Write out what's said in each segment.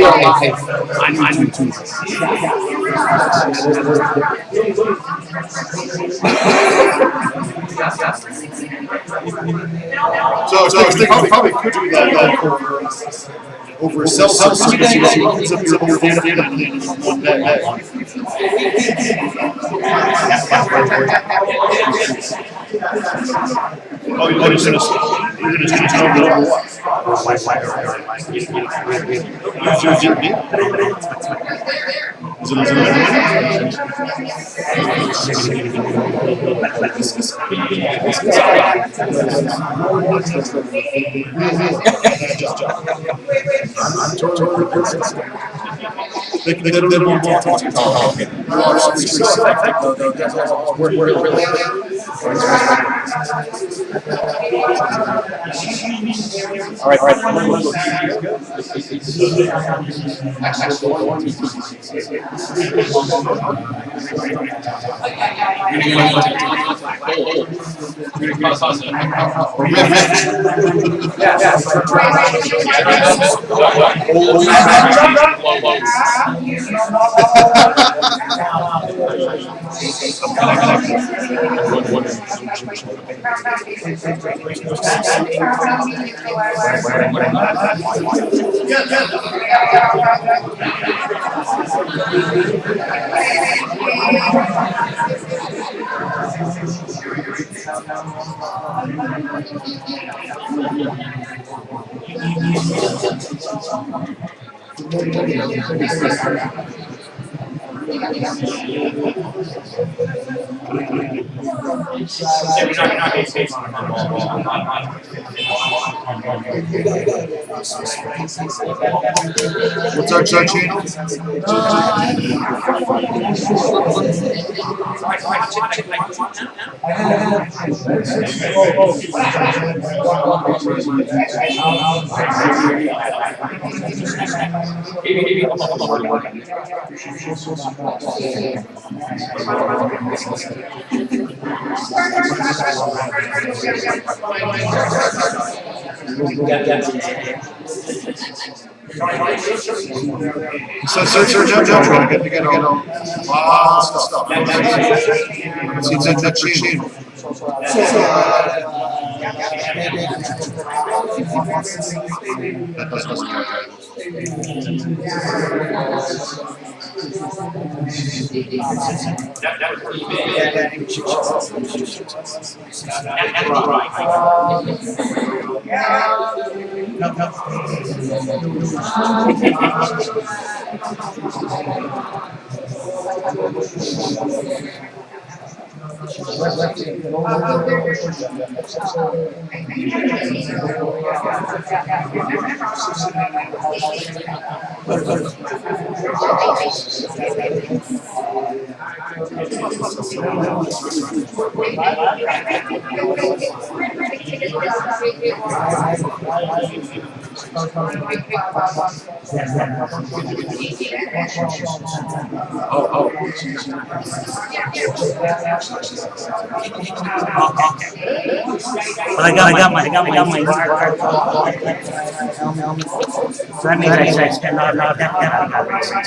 on YouTube. So I was thinking probably could do that over a cell phone. So you use up your data plan in one day. Oh, you're gonna switch over to what? Use your data. Is it I'm totally consistent. They don't want to talk to you. Oh, okay. It's so effective, though. That's really. All What's our channel? So search Joe. You get lots of stuff. It's in that channel. That doesn't work. I got my card. So that means I spend all that I got reasons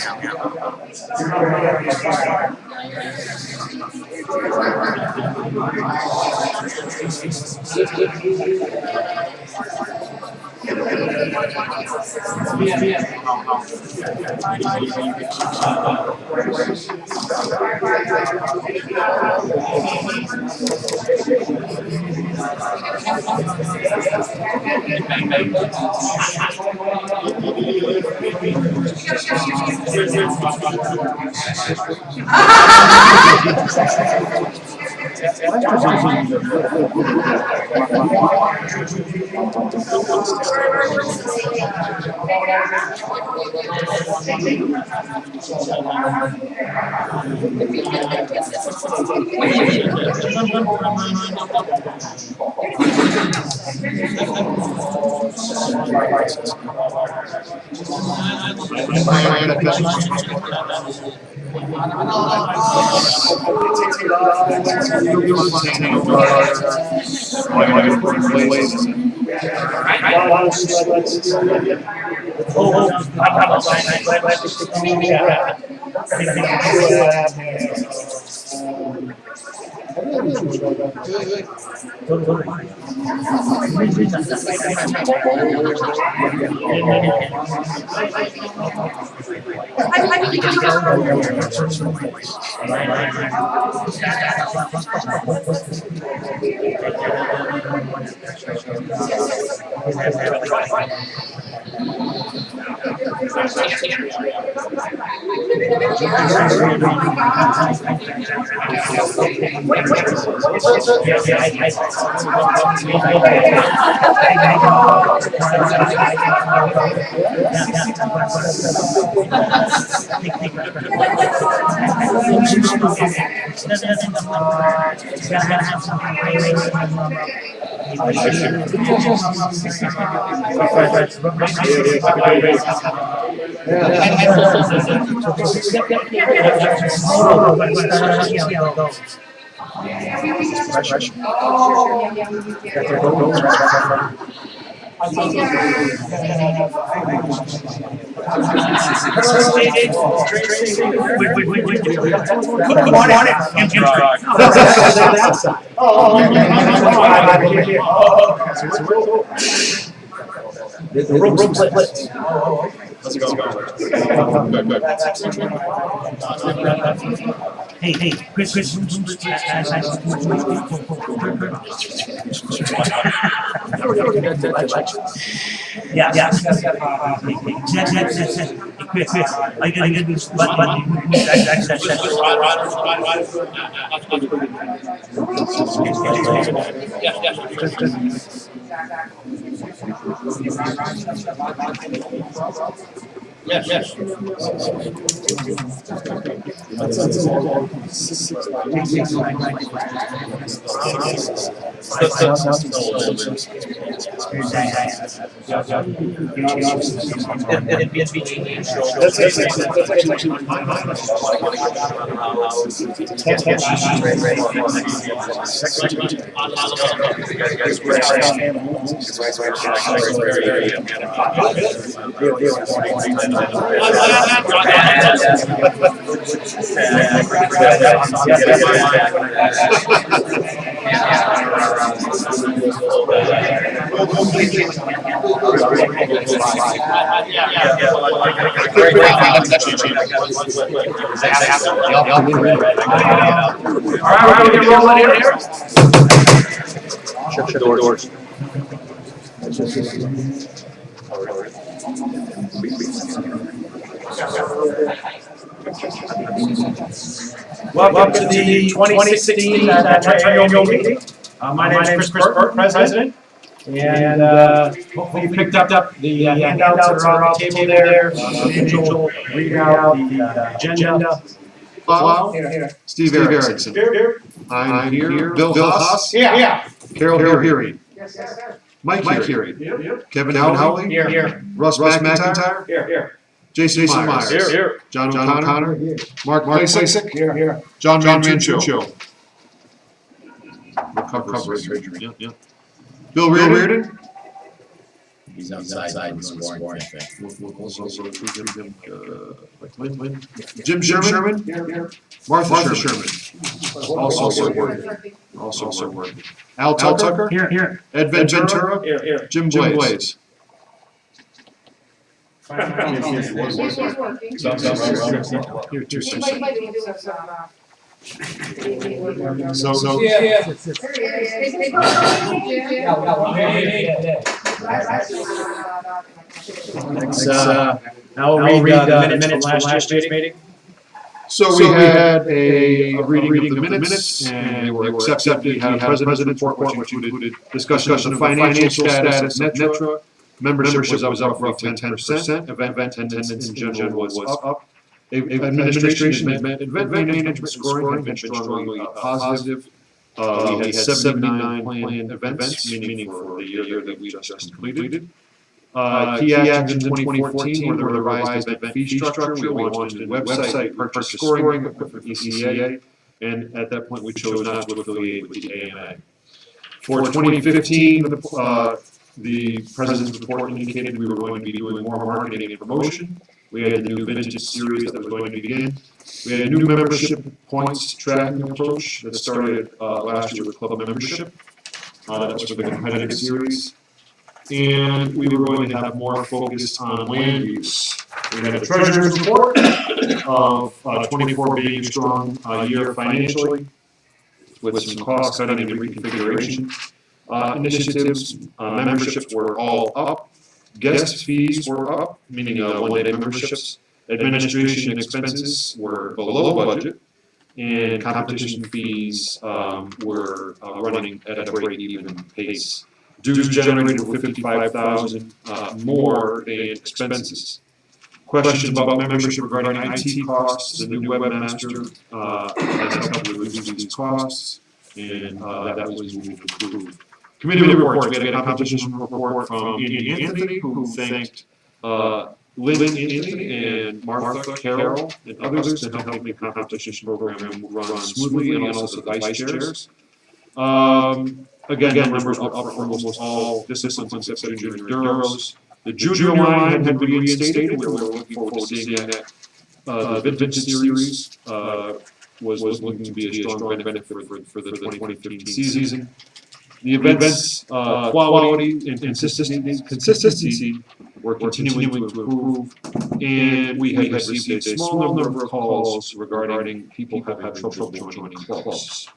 Hey, Chris. Yeah. Chris, are you gonna do what? Yes. Shut the doors. Welcome to the 2016 annual meeting. My name is Chris Burton, President. And hopefully you picked up the handouts that are on the table there. Usual readout, the agenda. Wow. Steve Erickson. Here. I'm here. Bill Haas. Yeah. Carol Hearing. Mike Hearing. Yep. Kevin Howley. Here. Russ McIntyre. Here. Jason Myers. Here. John O'Connor. Mark Placek. Here. John Manchuccio. Recovery. Yeah. Bill Reardon. He's outside in scoring. Jim Sherman. Here. Martha Sherman. Also working. Al Tucker. Here. Ed Ventura. Here. Jim Blaze. He's working. Here, two. So. Now we'll read the minutes from last year's meeting. So we had a reading of the minutes, and they were accepted. We had a president's report, which included discussion of financial status of Netra. Membership was up roughly 10%. Event attendance in general was up. Administration event management scoring had been strongly positive. We had 79 planned events, meaning for the year that we just completed. Key actions in 2014 were the revised event fee structure. We launched a website, purchased scoring equipment from ECA, and at that point we chose not to affiliate with the AMA. For 2015, the president's report indicated we were going to be doing more marketing and promotion. We had the new vintage series that was going to begin. We had a new membership points tracking approach that started last year with club membership. That was for the competitive series. And we were going to have more focus on land use. We had a treasurer's report of 24 being a strong year financially, with some cost cutting and reconfiguration initiatives. Memberships were all up. Guest fees were up, meaning one-day memberships. Administration expenses were below budget, and competition fees were running at a break-even pace. Dues generated were 55,000 more than expenses. Questions about membership regarding IT costs, the new webmaster has helped reduce these costs, and that was moved to approved. Committee reports, we had a competition report from Andy Anthony, who thanked Lynn Anthony and Martha Carroll and others to help make the competition program run smoothly, and also the vice chairs. Again, numbers were up for almost all disciplines except junior enduros. The junior line had been reinstated. We were looking forward to seeing that. The vintage series was looking to be a strong benefit for the 2015 season. The events quality and consistency were continuing to improve, and we had received a small number of calls regarding people having trouble joining clubs.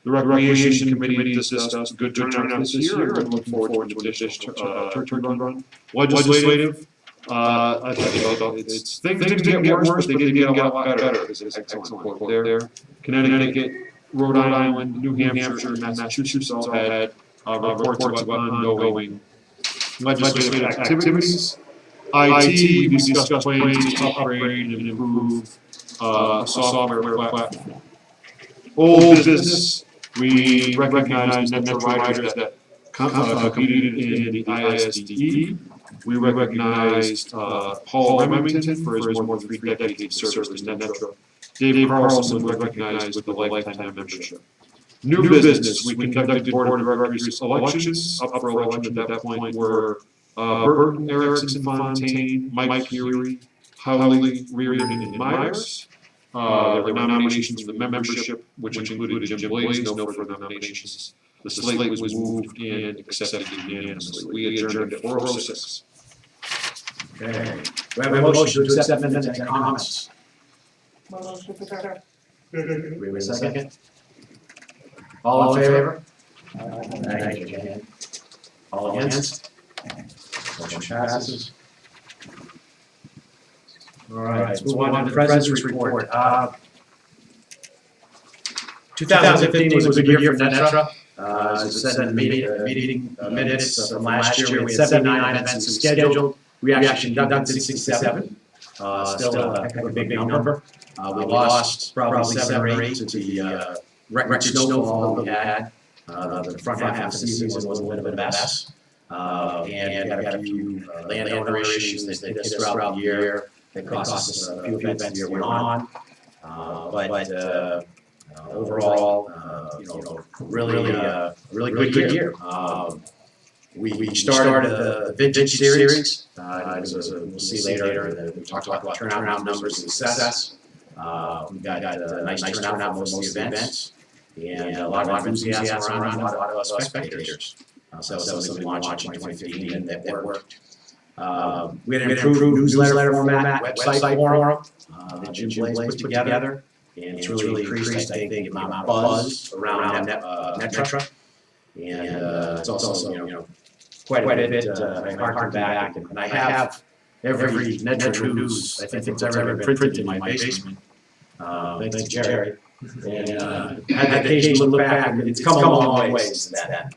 The Recreation Committee discussed good turnout this year and look forward to additional turkey run. Legislative, I thought things didn't get worse, but they did get a lot better. There's an excellent quote there. Connecticut, Rhode Island, New Hampshire, and Massachusetts all had reports about ongoing legislative activities. IT, we discussed plans to upgrade and improve software platform. Old business, we recognized Metro riders that competed in the ISDE. We recognized Paul Remington for his more than 3 decades of service in Metro. Dave Carlson was recognized with the lifetime membership. New business, we conducted board of directors elections. Up for election at that point were Burton, Erickson, Fontaine, Mike Fury, Howley, Reardon, and Myers. There were nominations for the membership, which included Jim Blaze, no further nominations. The slate was moved and accepted unanimously. We adjourned at 4:06. Okay. We have a motion to accept minutes and comments. Motion to accept. We have a second. All in favor? Thank you, Jan. All against? Motion passes. All right, let's move on to the President's report. 2015 was a good year for Netra. As I said in the meeting minutes from last year, we had 79 events scheduled. We actually conducted 67. Still a heck of a big number. We lost probably 7 or 8 to the record snowfall that we had. The front half of the season was a little bit of a mess. And we had a few landowner issues that hit us throughout the year. That cost us a few events the year went on. But overall, really good year. We started the vintage series. We'll see later. We talked about turnout numbers and success. We got a nice turnout for most of the events, and a lot of enthusiasm around a lot of spectators. So that was something we launched in 2015, and that worked. We had an improved newsletter format, website forum that Jim Blaze put together, and it's really increased, I think, the amount of buzz around Netra. And it's also, quite a bit. I harken back, and I have every Netra news I think that's ever been printed in my basement. Thanks to Jerry. And had the occasion to look back, and it's come a long way since that.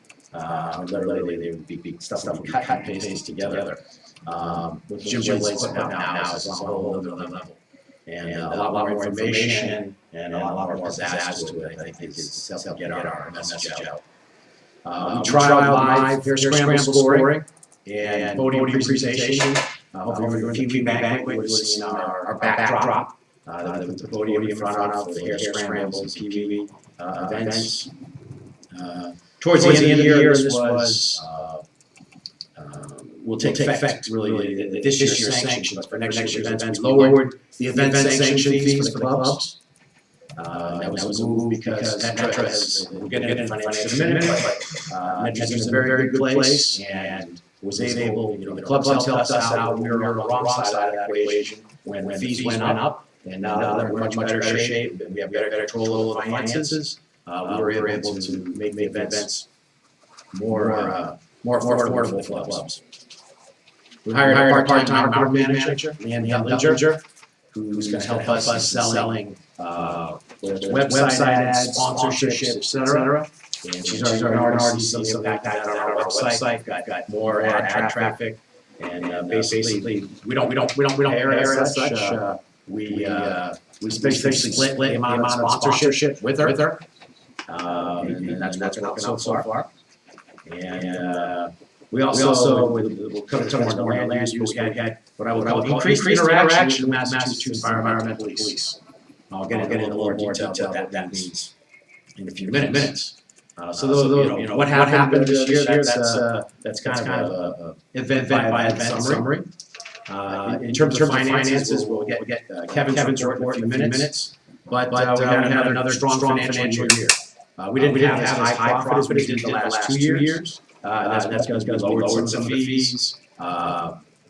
Literally, they would be stuff we cut and paste together. What Jim Blaze putting out now is on a whole other level. And a lot more information and a lot more pizzazz to it. I think it's helped get our message out. We trialed live hair scramble scoring and podium presentation. Hopefully, we're going to keep banquet with seeing our backdrop. The podium in front of the hair scrambles and TV events. Towards the end of the year, this was will take effect really this year's sanction, but for next year's events, we lowered the event sanction fees for the clubs. That was a move because Netra has, we'll get into financial in a minute, but Netra's in a very good place and was able, the clubs helped us out, we were on the wrong side of that equation when fees went up, and now that we're much better shape, and we have better control of the finances, we were able to make the events more affordable for clubs. We hired a part-time harbor manager, Leanne Dutlinger, who's going to help us selling website ads, sponsorships, etc. And she's already seen some impact on our website. Got more ad traffic, and basically we don't pay her as such. We basically split the amount of sponsorship with her, and that's working out so far. And we also we'll cover some more land use. We had what I would call increased interaction with Massachusetts Environmental Police. I'll get into a little more detail what that means in a few minutes. So those, what happened this year? That's kind of a event by event summary. In terms of finances, we'll get Kevin's report in a few minutes. But we had another strong financial year. We didn't have as high profit as we did the last 2 years. That's because we lowered some of the fees.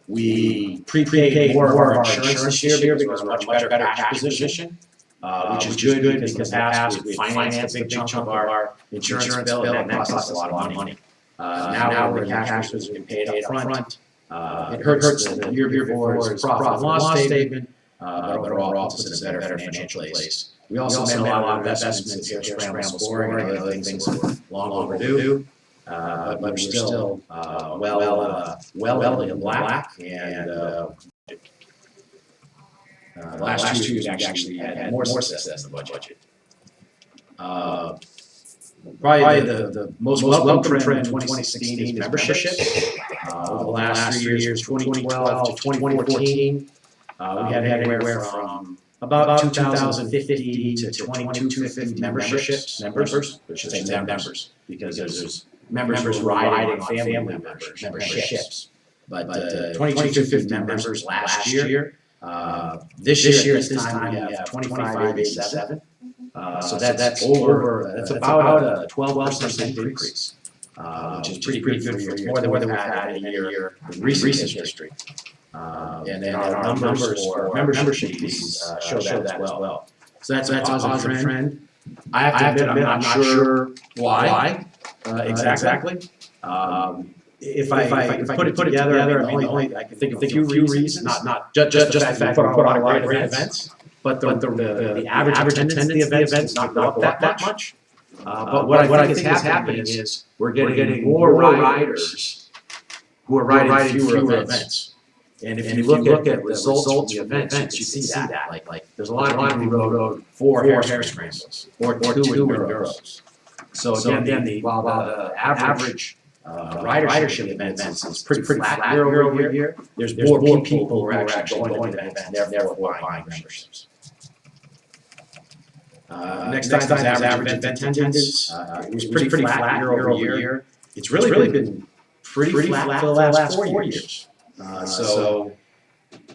We prepaid more of our insurance this year because we're in a much better cash position, which is good because in the past we financed a big chunk of our insurance bill, and that cost us a lot of money. Now we're in cash position and paid up front. It hurts the year before's profit and loss statement, but overall puts us in a better financial place. We also made a lot of investments in scramble scoring and other things that were long overdue. But we're still well in the black, and the last 2 years we actually had more success than the budget. Probably the most welcome trend in 2016 is membership. Over the last 3 years, 2012 to 2014, we had anywhere from about 2,050 to 2,250 members, which should say members, because there's members riding family memberships. But 2,250 members last year. This year at this time we have 2,587. So that's about a 12% increase, which is pretty good for you. More than we've had in a year in recent history. And then our numbers for membership fees show that as well. So that's a positive trend. I have to admit, I'm not sure why exactly. If I put it together, I can think of a few reasons. Not just the fact that we put on a lot of great events, but the average attendance at the events is not up that much. But what I think is happening is we're getting more riders who are riding fewer events. And if you look at results from the events, you see that. Like there's a lot of people who rode 4 hair scrambles or 2 enduros. So again, while the average ridership events is pretty flat year over year, there's more people who are actually going to the event, therefore buying memberships. Next time is average event attendance. It was pretty flat year over year. It's really been pretty flat for the last 4 years. So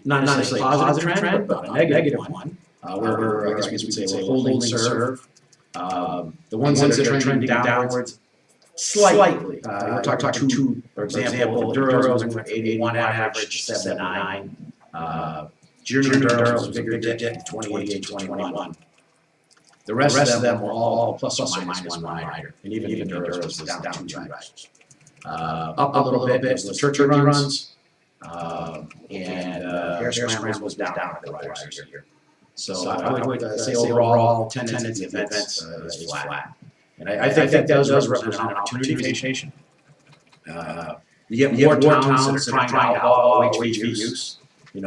not necessarily a positive trend, but a negative one. Where I guess we would say we're holding serve. The ones that are trending downwards slightly. We're talking 2, for example, Enduros went from 81 average to 79. Junior Enduros was a bigger dip, 28 to 21. The rest of them were all plus or minus 1 rider, and even Enduros was down 2 riders. Up a little bit was the turkey runs. And hair scrambles was down at the riders here. So I would say overall attendance at the events is flat. And I think that does represent an opportunity for education. You get more towns that are trying to outlaw HV use.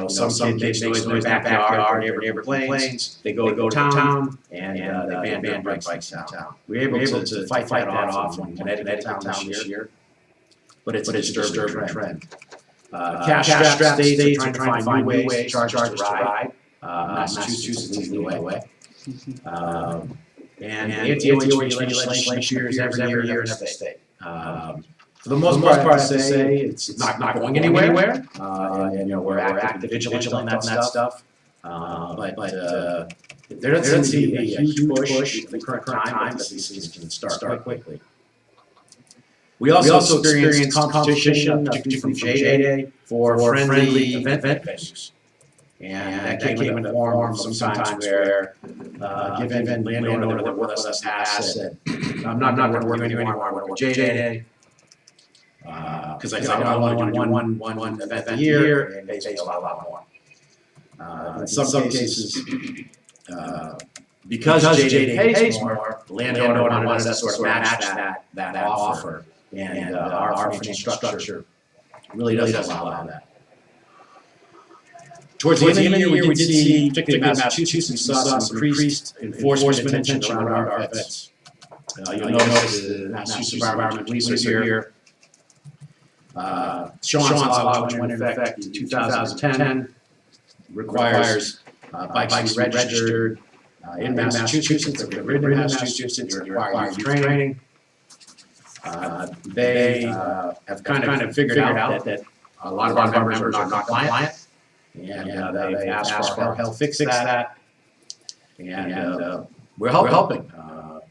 Some kids do it in their backyard, neighbor complains, they go to town, and they ban bikes downtown. We were able to fight that off in Connecticut town this year, but it's a disturbing trend. Cash-strapped states are trying to find new ways to charge to ride. Massachusetts is leading the way. And anti-OHV legislation appears every year in every state. For the most part, I have to say, it's not going anywhere. And, we're active, vigilant on that stuff. But there doesn't seem to be a huge push at the current time that these things can start quite quickly. We also experienced competition, particularly from JJ, for friendly event venues. And that came in the form sometimes where, given landowner that worked with us in the past said, I'm not going to work with you anymore, I want to work with JJ. Because I only want to do one event a year, and they pay a lot more. In some cases, because JJ pays more, the landowner wants us to sort of match that offer. And our financial structure really doesn't allow that. Towards the end of the year, we did see, particularly in Massachusetts, we saw some increased enforcement attention around our events. You'll notice the Massachusetts Environmental Police are here. Sean's law, which went into effect in 2010, requires bikes to be registered in Massachusetts. If they're ridden in Massachusetts, they require youth training. They have kind of figured out that a lot of our members are not compliant, and they've asked for our help fix that, and we're helping.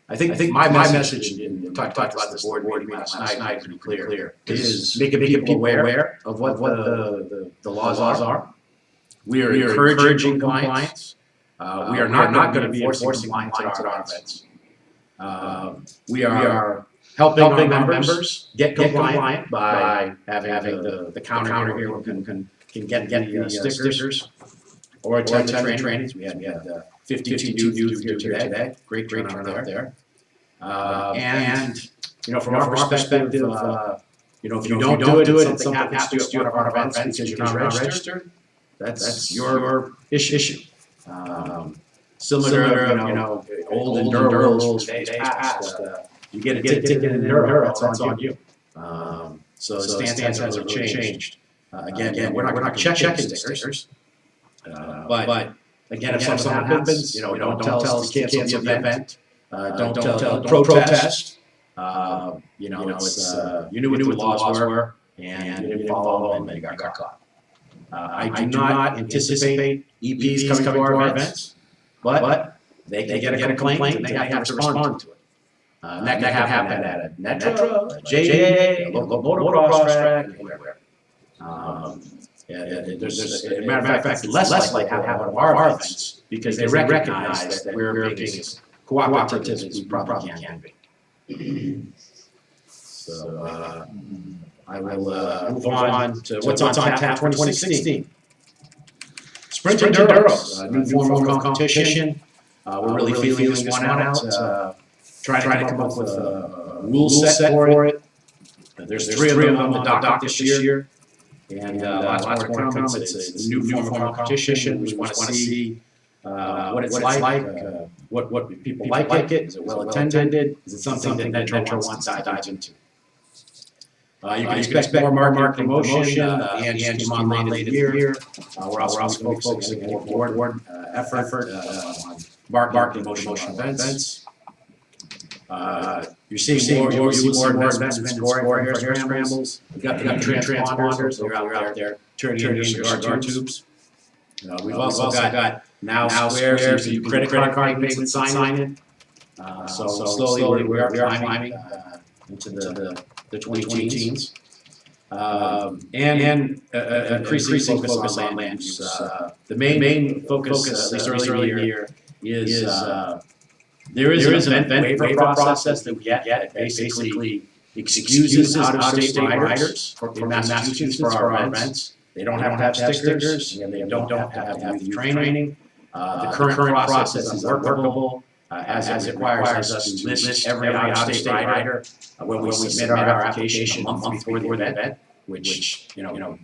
I think my message, and we talked about this board meeting last night, pretty clear, is making people aware of what the laws are. We are encouraging compliance. We are not going to be enforcing compliance at our events. We are helping our members get compliant by having the counter here who can get the stickers or attend trainings. We had 52 youth here today. Great turnout there. And from our perspective, if you don't do it, something happens to you at one of our events because you're not registered. That's your issue. Similar to old enduro rules from days past. You get a ticket in enduro, it's on you. So the stance hasn't really changed. Again, we're not checking stickers. But again, if something happens, don't tell us to cancel the event. Don't protest. It's you knew what the laws were, and you didn't follow them, and you got caught. I do not anticipate EPs coming to our events, but they can get a complaint and they have to respond to it. And that can happen at a Netra, a JJ, a local motocross track, anywhere. There's a matter of fact, less likely to happen at one of our events because they recognize that we're being as cooperative as we probably can be. So I will move on to what's on tap for 2016. Sprint Enduro, new form of competition. We're really feeling this one out. Trying to come up with a rule set for it. There's three of them on the docket this year. And lots more to come. It's a new form of competition. We want to see what it's like, what people like it. Is it well attended? Is it something that Netra wants to dive into? You can expect more marketing promotion, and came on late in the year. We're also focusing more board effort on marketing promotion events. You're seeing more investments in scoring for hair scrambles. We've got the transponders that are out there turning into cigar tubes. We've also got now Square, so you can credit card payment sign in. So slowly we are climbing into the 2010s. And increasing focus on land use. The main focus, at least early in the year, is there is an event waiver process that we get that basically excuses out-of-state riders from Massachusetts for our events. They don't have to have stickers, and they don't have to have the training. The current process is workable, as it requires us to list every out-of-state rider when we submit our application a month before the event, which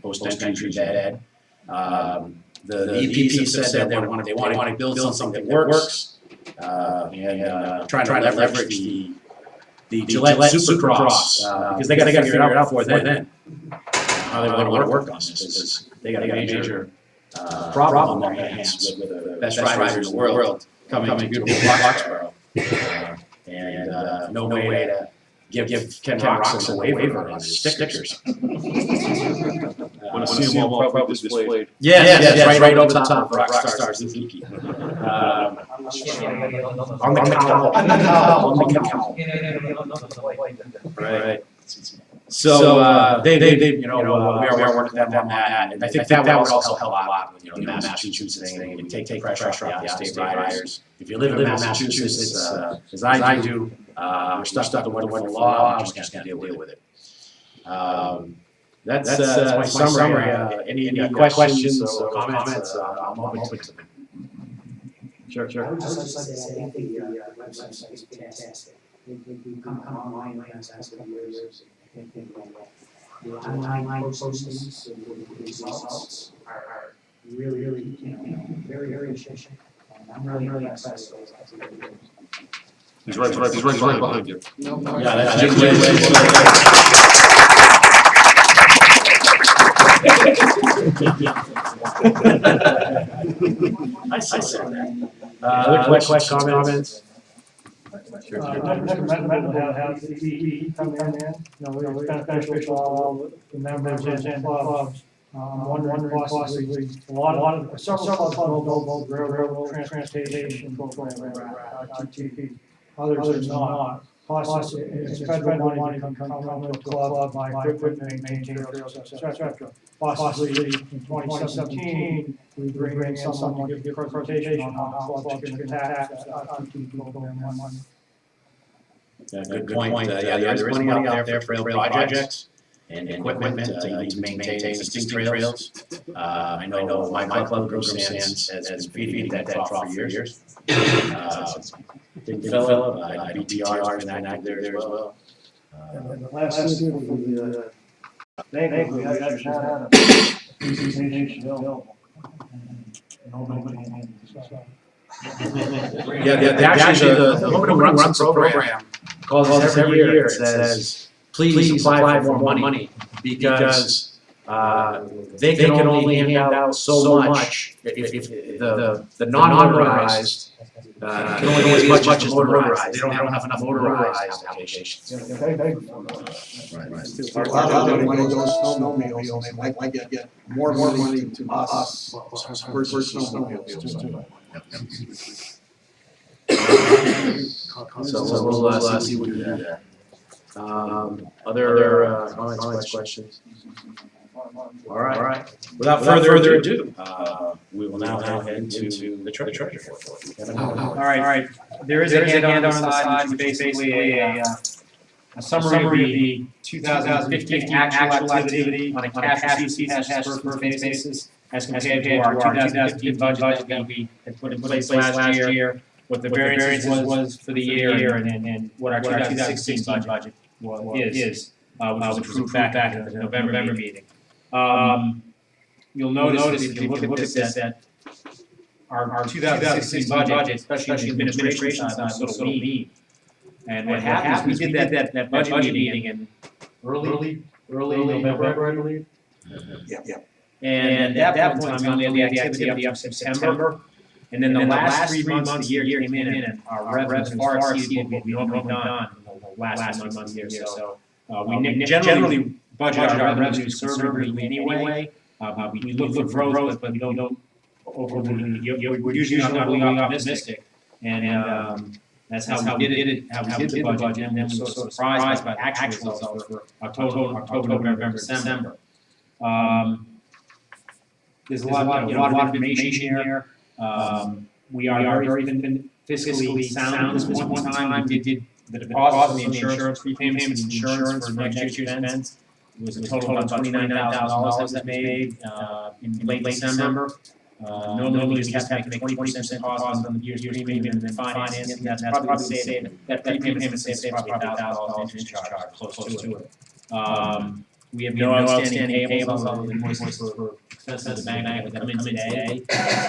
post-entry dead. The EPs have said they want to build something that works. Trying to leverage the Gillette Supercross because they got to figure it out before then how they want to work on this because they got a major problem on their hands with the best riders in the world coming to beautiful Roxborough, and no way give Ken Roxon a waiver on his stickers. Want to see them all properly displayed. Yes, right over the top of Rockstar Suzuki. On the cowl. On the cowl. Right. So, they, we are working with them on that, and I think that would also help a lot with, the Massachusetts thing, and take pressure off the out-of-state riders. If you live in Massachusetts, as I do, we're stuck with one law, I'm just gonna deal with it. That's my summary. Any questions or comments? I'm open to them. Sure. I would just like to say, I think the website is fantastic. We come online the last couple of years. I think the online postings and the results are really, very efficient. And I'm really impressed with those. He's right behind you. I saw that. Other questions, comments? Recommend to have the EE come in, it's beneficial to all the members and clubs. I'm wondering possibly, a lot of, several clubs will go railroad transportation program, RTP. Others are not. Plus, it's federal money can come to a club, buy equipment, maintain trails, et cetera. Possibly in 2017, we bring in someone to give presentation on how clubs can attack that RTP program money. Good point. There is money out there for trail projects and equipment to maintain existing trails. I know my club, Grove Sands, has been feeding that trough for years. Didn't Philip, BTR has been active there as well. And the last year was we had a presentation available. Nobody Actually, the woman who runs the program calls us every year and says, please apply for more money because they can only hand out so much if the non-motorized can only do as much as motorized. They don't have enough motorized applications. A lot of money goes to snowmobiles, and I get more money to us versus snowmobiles. So we'll see what we do there. Other comments, questions? All right. Without further ado, we will now head into the treasure report. All right. There is a handout on the side, which is basically a summary of the 2015 actual activity on a cash receipts cash per basis as compared to our 2015 budget that we had put in place last year, what the variance was for the year, and what our 2016 budget is, which was approved back at the November meeting. You'll notice if you look at this that our 2016 budget, especially the administration side, was sort of lean. And what happened is we did that budget meeting in early November, I believe. Yeah. And at that point in time, we only had the activity up to September. And then the last 3 months of the year came in, and our revenues far exceeded what we normally done in the last 3 months of the year. So we generally budget our revenues conservatively anyway. We look for growth, but we don't we're usually not really optimistic. And that's how we did it, how we did the budget, and then we were sort of surprised by the actual results for October, November, December. There's a lot of information here. We are very fiscally sound at this one time. We did the deposit, the insurance, prepayments, and insurance for next year's events. It was a total of about $29,000 that was made in late December. Normally we have to make 20% deposit on the year's premium and then financing. That's probably saved, that prepayment saves probably $1,000 interest charge, close to it. We have no outstanding payables other than invoices for expenses at the bank that come in today.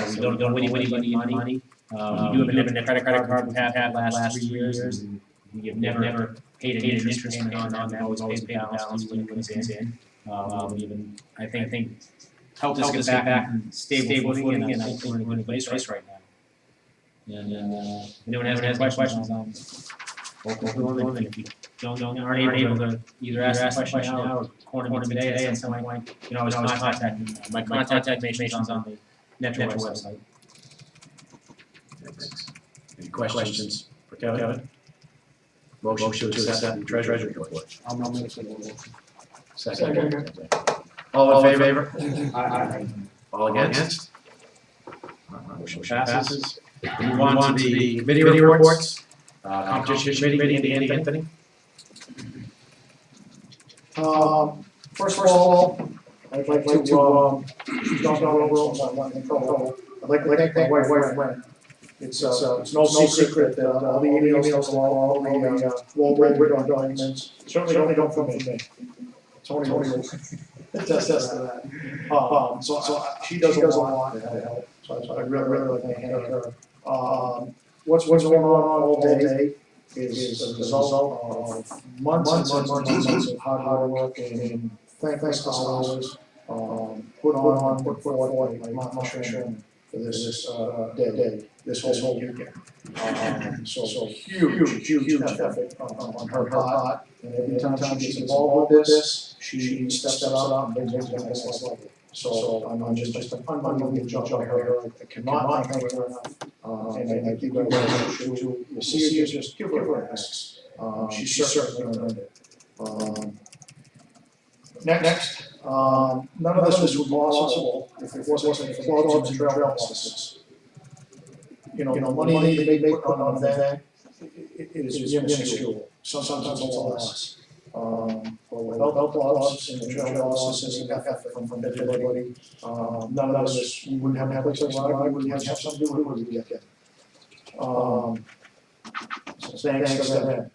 So we don't owe anybody money. We do have a credit card we've had the last 3 years, and we have never paid any interest on that. We always pay the balance when it comes in. I think helped us get back in stable footing, and I think we're in a good place right now. And anyone has any questions on open to them, and if you aren't able to either ask the question now or corner me today at some point, you can always contact me. My contact information is on the Netra website. Any questions for Kevin? Motion to accept the treasury report. I'll make some more. Second. All in favor? Aye. All against? Motion passes. We move on to the committee reports. Competition committee, Anthony. First of all, I'd like to, don't know rules, I'm not in trouble. I'd like to thank my wife, Ren. It's no secret that all the emails, all the Walbridge documents, certainly don't come from me. Tony will attest to that. So she does a lot to help, so I really like to thank her. What's going on all day is a result of months and months of hard work and thanks to others, put forth my motion for this day, this whole weekend. So huge effort on her part, and every time she's involved with this, she steps up and brings it to the next level. So I'm just an unbelievable job by her. I cannot thank her enough. And I think you see her, just give her a thanks. She certainly earned it. Next, none of this would be possible if it wasn't for clubs and trail offices. You know, the money they put on an event, it is minuscule, sometimes a lot less. But without clubs and the trail offices and effort from everybody, none of this, we wouldn't have a place like that, we wouldn't have something to do with it yet. So thanks to them.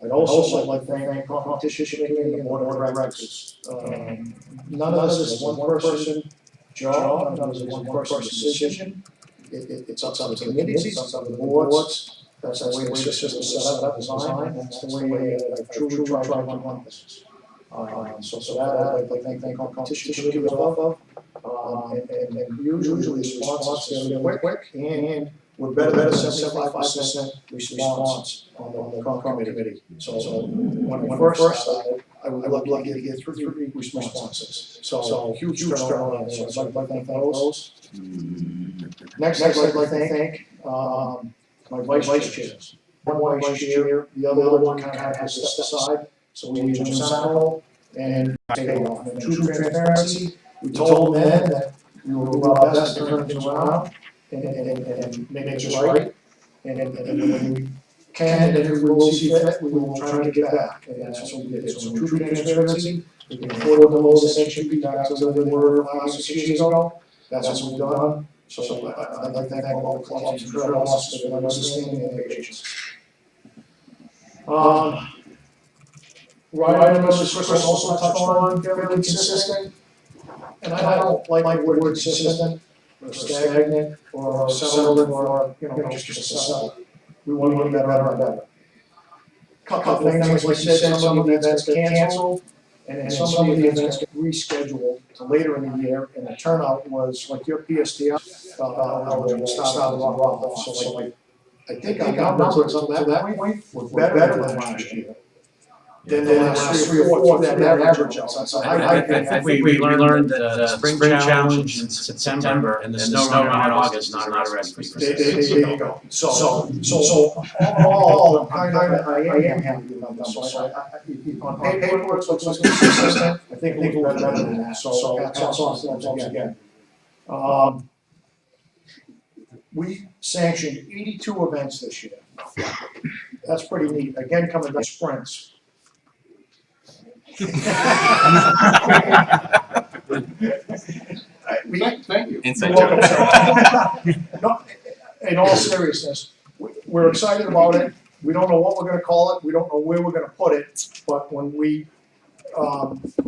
I'd also like to thank competition committee and the board of directors. None of this is one person job, none of this is one person decision. It's up to the committees, it's up to the boards. That's the way the system is set up, designed, and that's the way I truly try to run this. So that I'd like to thank competition committee as well. And usually the response is really quick, and we're better than 75% response on the committee. So when I first started, I would like to get three responses. So huge turnaround. So I'd like to thank those. Next, I'd like to thank my vice chairs. One vice chair, the other one kind of has to step aside. So we Jim Sentinel and Taylor. In true transparency, we told them then that we will do our best to turn things around and make it just right. And when we can, and if we will see fit, we will try to get back. And that's what we did. So in true transparency, we can afford the lowest section fee back to where they were 5 or 6 years ago. That's what we've done. So I'd like to thank all the clubs and trail officers for their understanding and patience. Ryan, Mr. Chris also touched on fairly consistent. And I don't like the word consistent, or stagnant, or settled, or, just a settle. We want to get better and better. Couple of things, like we said, some of the events get canceled, and some of the events get rescheduled to later in the year, and the turnout was, like your PSTF, started off. So like, I think our numbers up to that point were better than last year. Then the last 3 or 4 that average out. So I think we learned that the spring challenge in September and the snow run in August is not a recipe for success. There you go. So all, I am happy about that. So on paper, it's consistent. I think we're better than that. So hats off to them again. We sanctioned 82 events this year. That's pretty neat. Again, coming back sprints. Thank you. You're welcome, sir. No, in all seriousness, we're excited about it. We don't know what we're gonna call it. We don't know where we're gonna put it. But when we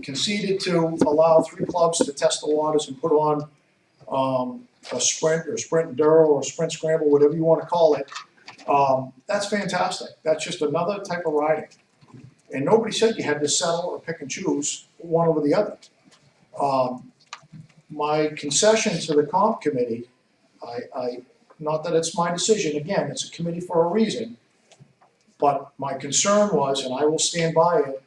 conceded to allow 3 clubs to test the waters and put on a sprint or sprint enduro or sprint scramble, whatever you wanna call it, that's fantastic. That's just another type of riding. And nobody said you had to settle or pick and choose one over the other. My concession to the comp committee, not that it's my decision, again, it's a committee for a reason. But my concern was, and I will stand by it,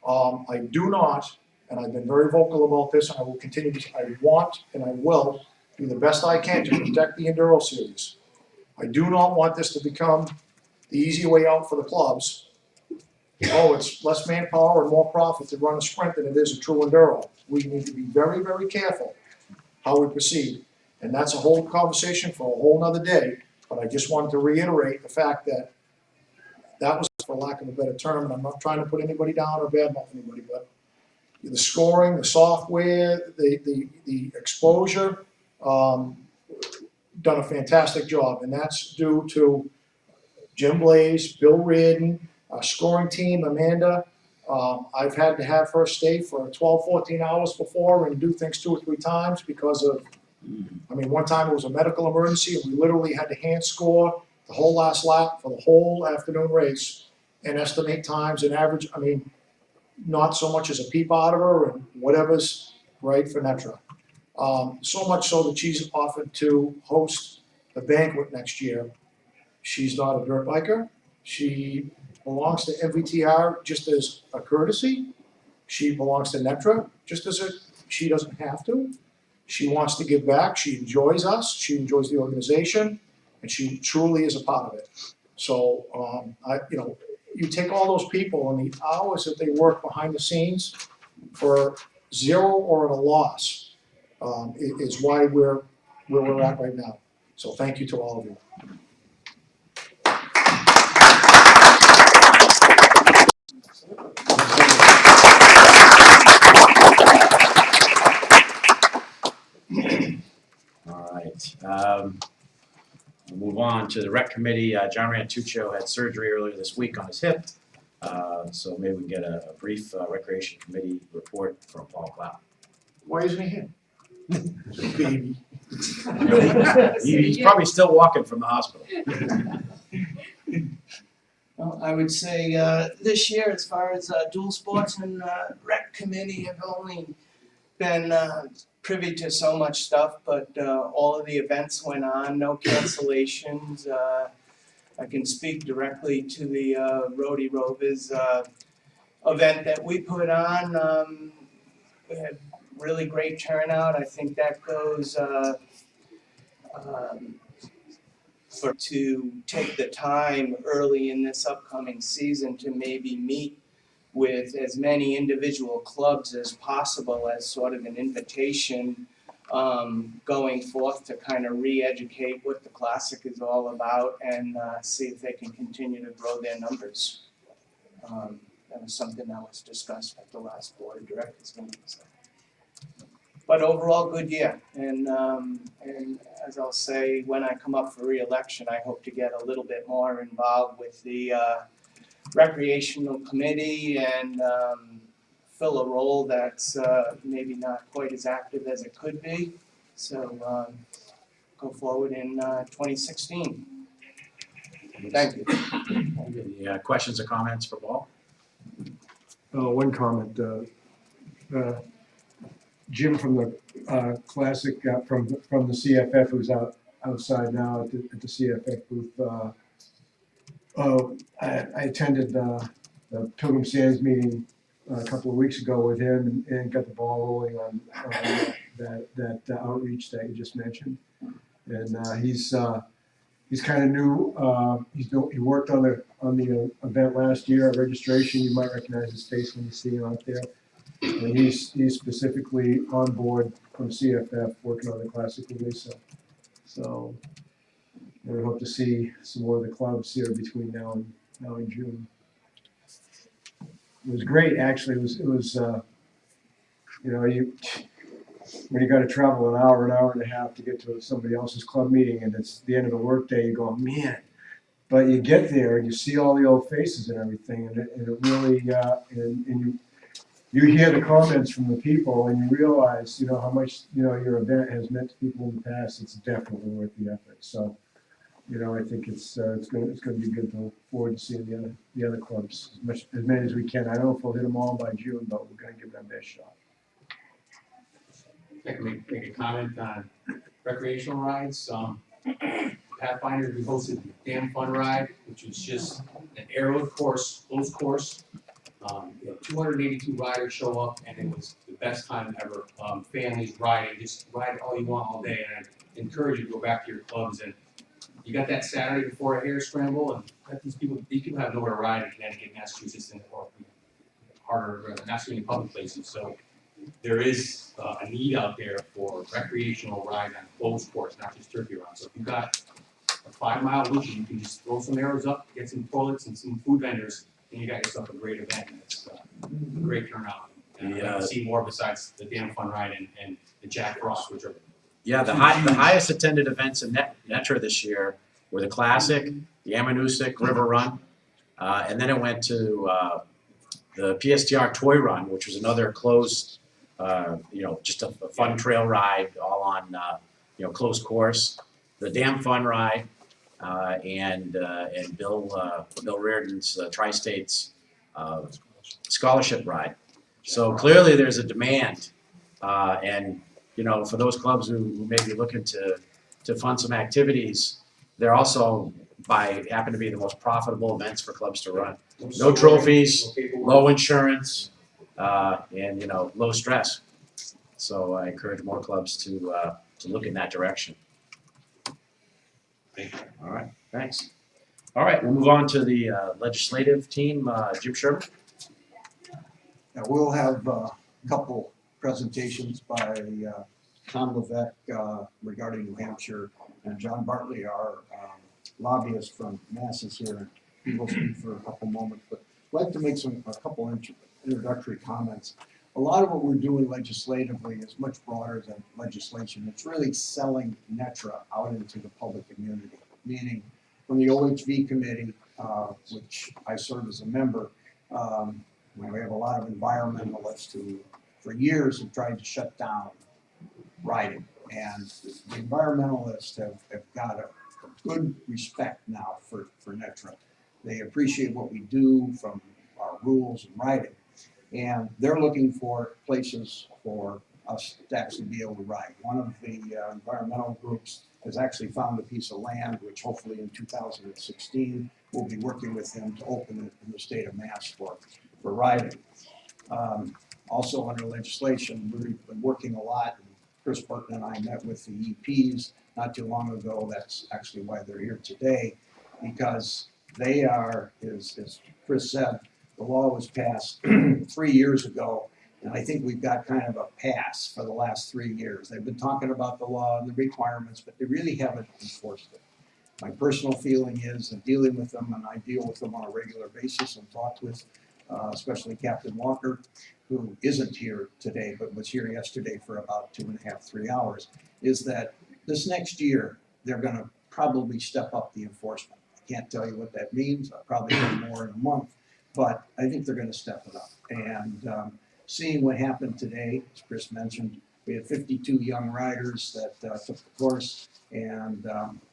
I do not, and I've been very vocal about this, and I will continue to, I want and I will do the best I can to protect the Enduro Series. I do not want this to become the easy way out for the clubs. Oh, it's less manpower and more profit to run a sprint than it is a true enduro. We need to be very, very careful how we proceed. And that's a whole conversation for a whole nother day, but I just wanted to reiterate the fact that that was, for lack of a better term, and I'm not trying to put anybody down or badmouth anybody, but the scoring, the software, the exposure, done a fantastic job, and that's due to Jim Blaze, Bill Reardon, our scoring team, Amanda. I've had to have her stay for 12, 14 hours before and do things 2 or 3 times because of, I mean, one time it was a medical emergency and we literally had to hand score the whole last lap for the whole afternoon race and estimate times and average, I mean, not so much as a peep out of her and whatever's right for Netra. So much so that she's offered to host a banquet next year. She's not a dirt biker. She belongs to MVTR just as a courtesy. She belongs to Netra just as a, she doesn't have to. She wants to give back. She enjoys us. She enjoys the organization, and she truly is a part of it. So, you take all those people and the hours that they work behind the scenes for zero or at a loss is why we're where we're at right now. So thank you to all of you. All right. We'll move on to the rec committee. John Rantuccio had surgery earlier this week on his hip. So maybe we can get a brief recreation committee report from Paul Cloud. Why isn't he here? Baby. He's probably still walking from the hospital. Well, I would say this year, as far as dual sports and rec committee, have only been privy to so much stuff, but all of the events went on, no cancellations. I can speak directly to the Rhodey Rovers event that we put on. We had really great turnout. I think that goes to take the time early in this upcoming season to maybe meet with as many individual clubs as possible as sort of an invitation going forth to kind of re-educate what the Classic is all about and see if they can continue to grow their numbers. That was something that was discussed at the last board of directors meeting. So. But overall, good year. And as I'll say, when I come up for re-election, I hope to get a little bit more involved with the recreational committee and fill a role that's maybe not quite as active as it could be. So go forward in 2016. Thank you. Any questions or comments for Paul? One comment, Jim from the Classic, from the CFF, who's outside now at the CFF booth. I attended the Pilgrim Sands meeting a couple of weeks ago with him and got the ball rolling on that outreach that you just mentioned. And he's kind of new. He worked on the event last year at registration. You might recognize his face when you see him out there. And he's specifically on board from CFF working on the Classic with Lisa. So we hope to see some more of the clubs here between now and June. It was great, actually. It was when you got to travel an hour and a half to get to somebody else's club meeting, and it's the end of the workday, you go, man. But you get there and you see all the old faces and everything, and it really and you hear the comments from the people, and you realize how much your event has meant to people in the past. It's definitely worth the effort. So. I think it's going to be good to look forward to seeing the other clubs as many as we can. I don't know if we'll hit them all by June, but we're going to give them our best shot. I can make a comment on recreational rides. Pathfinder, we hosted the Dam Fun Ride, which was just an aerial course, closed course. We had 282 riders show up, and it was the best time ever. Families riding, just ride all you want all day, and I encourage you to go back to your clubs. And you got that Saturday before a hare scramble, and got these people have nowhere to ride in Connecticut, Massachusetts, and or harder, not so many public places. So there is a need out there for recreational ride on closed course, not just turkey run. So if you've got a 5-mile loop, you can just throw some arrows up, get some toilets and some food vendors, and you got yourself a great event. And it's a great turnout. And I'd like to see more besides the Dam Fun Ride and the Jack Frost, which are Yeah, the highest attended events in Netra this year were the Classic, the Amanusic River Run, and then it went to the PSTR Toy Run, which was another closed, just a fun trail ride, all on closed course. The Dam Fun Ride, and Bill Reardon's Tri-States Scholarship Ride. So clearly, there's a demand, and for those clubs who may be looking to fund some activities, they're also happen to be the most profitable events for clubs to run. No trophies, low insurance, and low stress. So I encourage more clubs to look in that direction. All right, thanks. All right, we'll move on to the legislative team. Jim Sherman. Now, we'll have a couple presentations by Tom Levesque regarding New Hampshire, and John Bartley, our lobbyist from Mass, is here, and he will speak for a couple moments. But I'd like to make a couple introductory comments. A lot of what we're doing legislatively is much broader than legislation. It's really selling Netra out into the public community, meaning from the OHV committee, which I serve as a member. We have a lot of environmentalists who, for years, have tried to shut down riding. And the environmentalists have got a good respect now for Netra. They appreciate what we do from our rules and riding. And they're looking for places for us to actually be able to ride. One of the environmental groups has actually found a piece of land, which hopefully in 2016, we'll be working with them to open it in the state of Mass for riding. Also under legislation, we've been working a lot. Chris Burton and I met with the EPs not too long ago. That's actually why they're here today, because they are, as Chris said, the law was passed 3 years ago, and I think we've got kind of a pass for the last 3 years. They've been talking about the law and the requirements, but they really haven't enforced it. My personal feeling is, in dealing with them, and I deal with them on a regular basis and talk with especially Captain Walker, who isn't here today, but was here yesterday for about 2.5, 3 hours, is that this next year, they're gonna probably step up the enforcement. I can't tell you what that means. I'll probably know more in a month, but I think they're gonna step it up. And seeing what happened today, as Chris mentioned, we had 52 young riders that took the course, and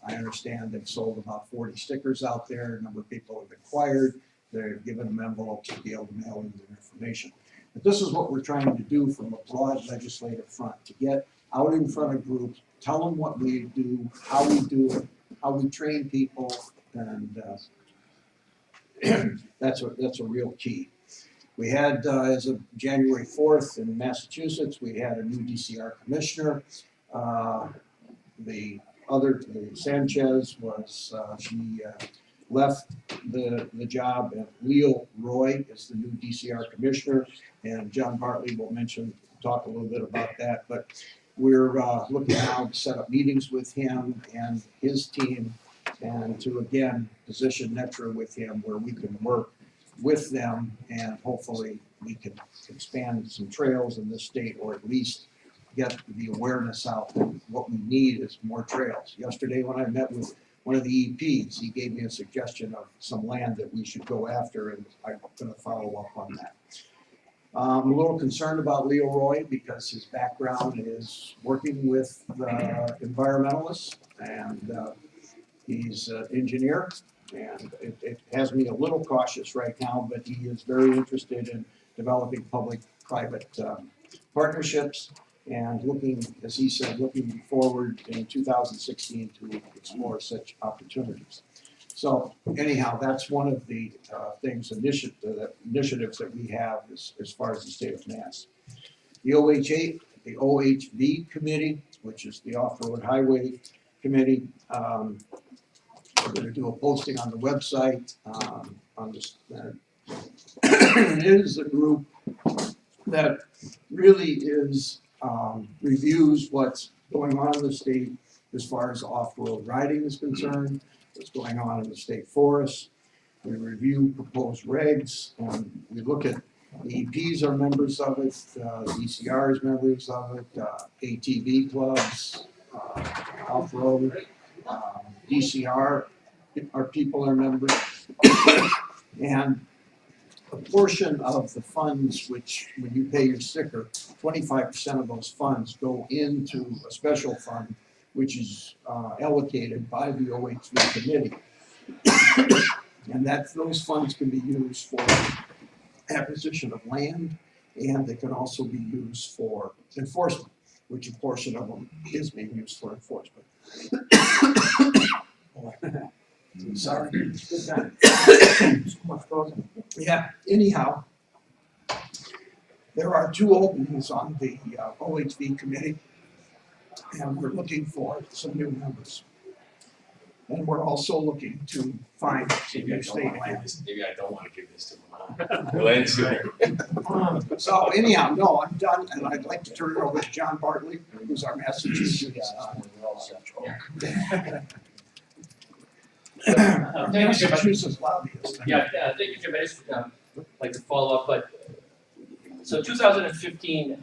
I understand they've sold about 40 stickers out there. A number of people have inquired. They're given them envelopes to be able to mail in their information. But this is what we're trying to do from a broad legislative front, to get out in front of groups, tell them what we do, how we do it, how we train people, and that's a real key. We had, as of January 4th in Massachusetts, we had a new DCR commissioner. The Sanchez was, she left the job, and Leo Roy is the new DCR commissioner, and John Bartley will talk a little bit about that. But we're looking now to set up meetings with him and his team, and to again position Netra with him where we can work with them, and hopefully we can expand some trails in this state, or at least get the awareness out that what we need is more trails. Yesterday when I met with one of the EPs, he gave me a suggestion of some land that we should go after, and I'm going to follow up on that. I'm a little concerned about Leo Roy because his background is working with environmentalists, and he's an engineer, and it has me a little cautious right now, but he is very interested in developing public-private partnerships. and looking, as he said, looking forward in 2016 to explore such opportunities. So anyhow, that's one of the initiatives that we have as far as the state of Mass. The OHV committee, which is the Off-Road Highway Committee, we're gonna do a posting on the website, on this, it is a group that really is, reviews what's going on in the state as far as off-road riding is concerned, what's going on in the state forest. We review proposed regs, and we look at, the EPs are members of it, DCR is members of it, ATV clubs, off-road, DCR, our people are members. And a portion of the funds, which when you pay your sticker, 25% of those funds go into a special fund, which is allocated by the OHV committee. And those funds can be used for acquisition of land, and they can also be used for enforcement, which a portion of them is being used for enforcement. Sorry. Yeah, anyhow, there are 2 openings on the OHV committee, and we're looking for some new members. And we're also looking to find some new state lands. Maybe I don't wanna give this to Glenn sooner. So anyhow, no, I'm done, and I'd like to turn it over to John Bartley, who's our Massachusetts. Massachusetts lobbyist. Yeah, thank you, Jim. I just like to follow up, but so 2015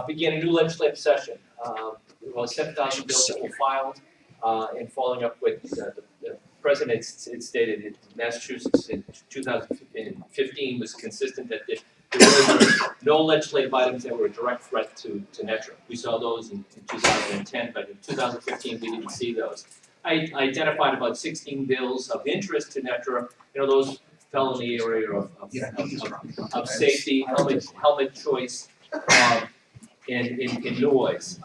began a new legislative session. About 7,000 bills that were filed, and following up with the president, it stated that Massachusetts in 2015 was consistent that there really were no legislative items that were a direct threat to NETRA. We saw those in 2010, but in 2015 we didn't see those. I identified about 16 bills of interest to NETRA. You know, those fell in the area of safety, helmet choice, in noise,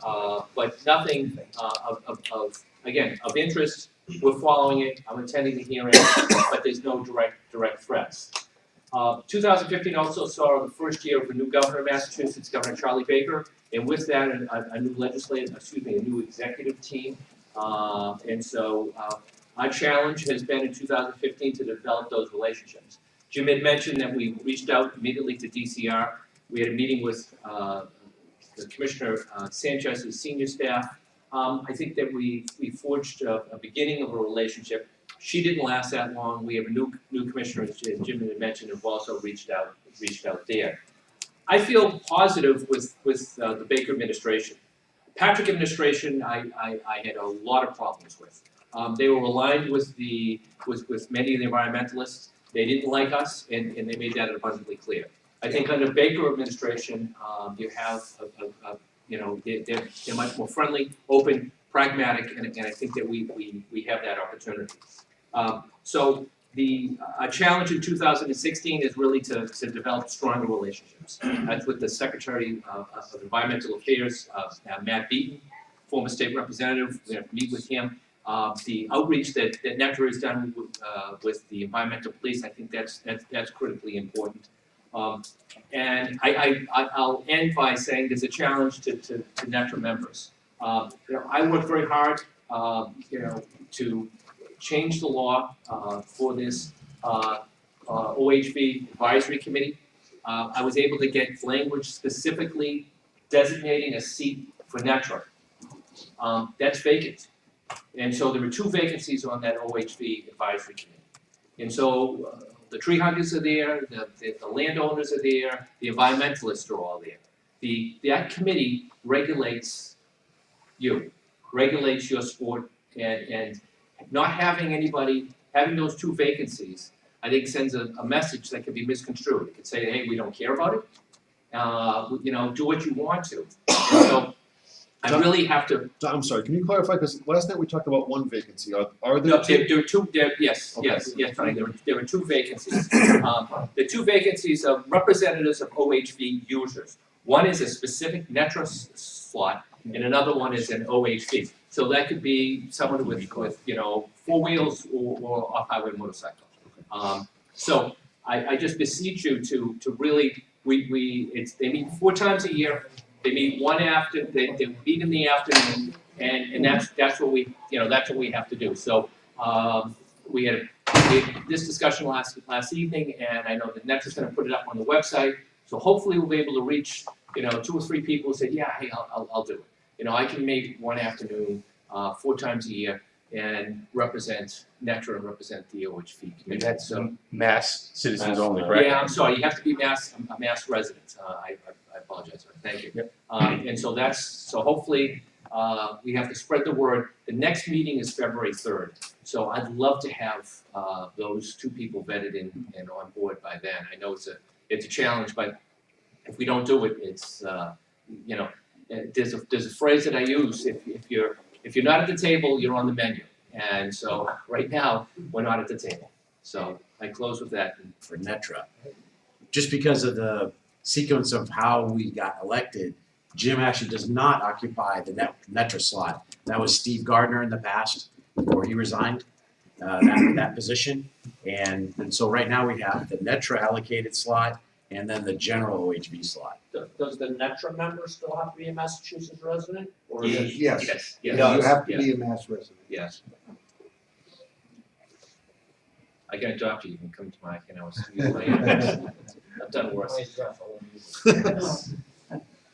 but nothing of interest. We're following it. I'm attending the hearing, but there's no direct threats. 2015 also saw the first year of the new governor of Massachusetts, Governor Charlie Baker, and with that, a new executive team. And so our challenge has been in 2015 to develop those relationships. Jim had mentioned that we reached out immediately to DCR. We had a meeting with the Commissioner Sanchez's senior staff. I think that we forged a beginning of a relationship. She didn't last that long. We have a new commissioner, as Jim had mentioned, who also reached out there. I feel positive with the Baker administration. Patrick administration, I had a lot of problems with. They were aligned with many of the environmentalists. They didn't like us, and they made that abundantly clear. I think under Baker administration, you have they're much more friendly, open, pragmatic, and I think that we have that opportunity. So the challenge in 2016 is really to develop stronger relationships. That's with the Secretary of Environmental Affairs, Matt Beaton, former state representative. We're going to meet with him. The outreach that NETRA has done with the environmental police, I think that's critically important. And I'll end by saying there's a challenge to NETRA members. I worked very hard, to change the law for this OHV advisory committee. I was able to get language specifically designating a seat for NETRA. That's vacant. And so there were 2 vacancies on that OHV advisory committee. And so the tree huggers are there, the landowners are there, the environmentalists are all there. That committee regulates your sport, and not having those 2 vacancies, I think sends a message that can be misconstrued. It could say, hey, we don't care about it. Do what you want to. And so I really have to. I'm sorry, can you clarify, because last night we talked about 1 vacancy, are there No, 2? there are 2, yes, Tony, there were 2 vacancies. The 2 vacancies are representatives of OHV users. One is a specific Netra slot, and another one is an OHV. So that could be someone with you know, 4 wheels or off-highway motorcycle. So I just beseech you to really, they meet 4 times a year. They meet they meet in the afternoon, and that's what we, you know, that's what we have to do. So, we had this discussion last evening, and I know that Netra's gonna put it up on the website. So hopefully we'll be able to reach, you know, 2 or 3 people who say, yeah, hey, I'll do it. You know, I can make one afternoon, 4 times a year, and represent Netra and represent the OHV committee. That's So, mass citizens only, correct? yeah, I'm sorry, you have to be a mass resident. I apologize, sir. Thank you. Yep. And so hopefully, we have to spread the word. The next meeting is February 3rd. So I'd love to have, those 2 people vetted and on board by then. I know it's a challenge, but if we don't do it, it's, you know, there's a phrase that I use, if you're not at the table, you're on the menu. And so right now, we're not at the table. So I close with that. For Netra. Just because of the sequence of how we got elected, Jim actually does not occupy the Netra slot. That was Steve Gardner in the past, before he resigned that position. And so right now we have the Netra allocated slot and then the general OHV slot. Does the Netra member still have to be a Massachusetts resident? Or Yes. Yes, You yes, have to be a Mass resident. yes. I can adopt you, you can come to my, you know, I've done worse.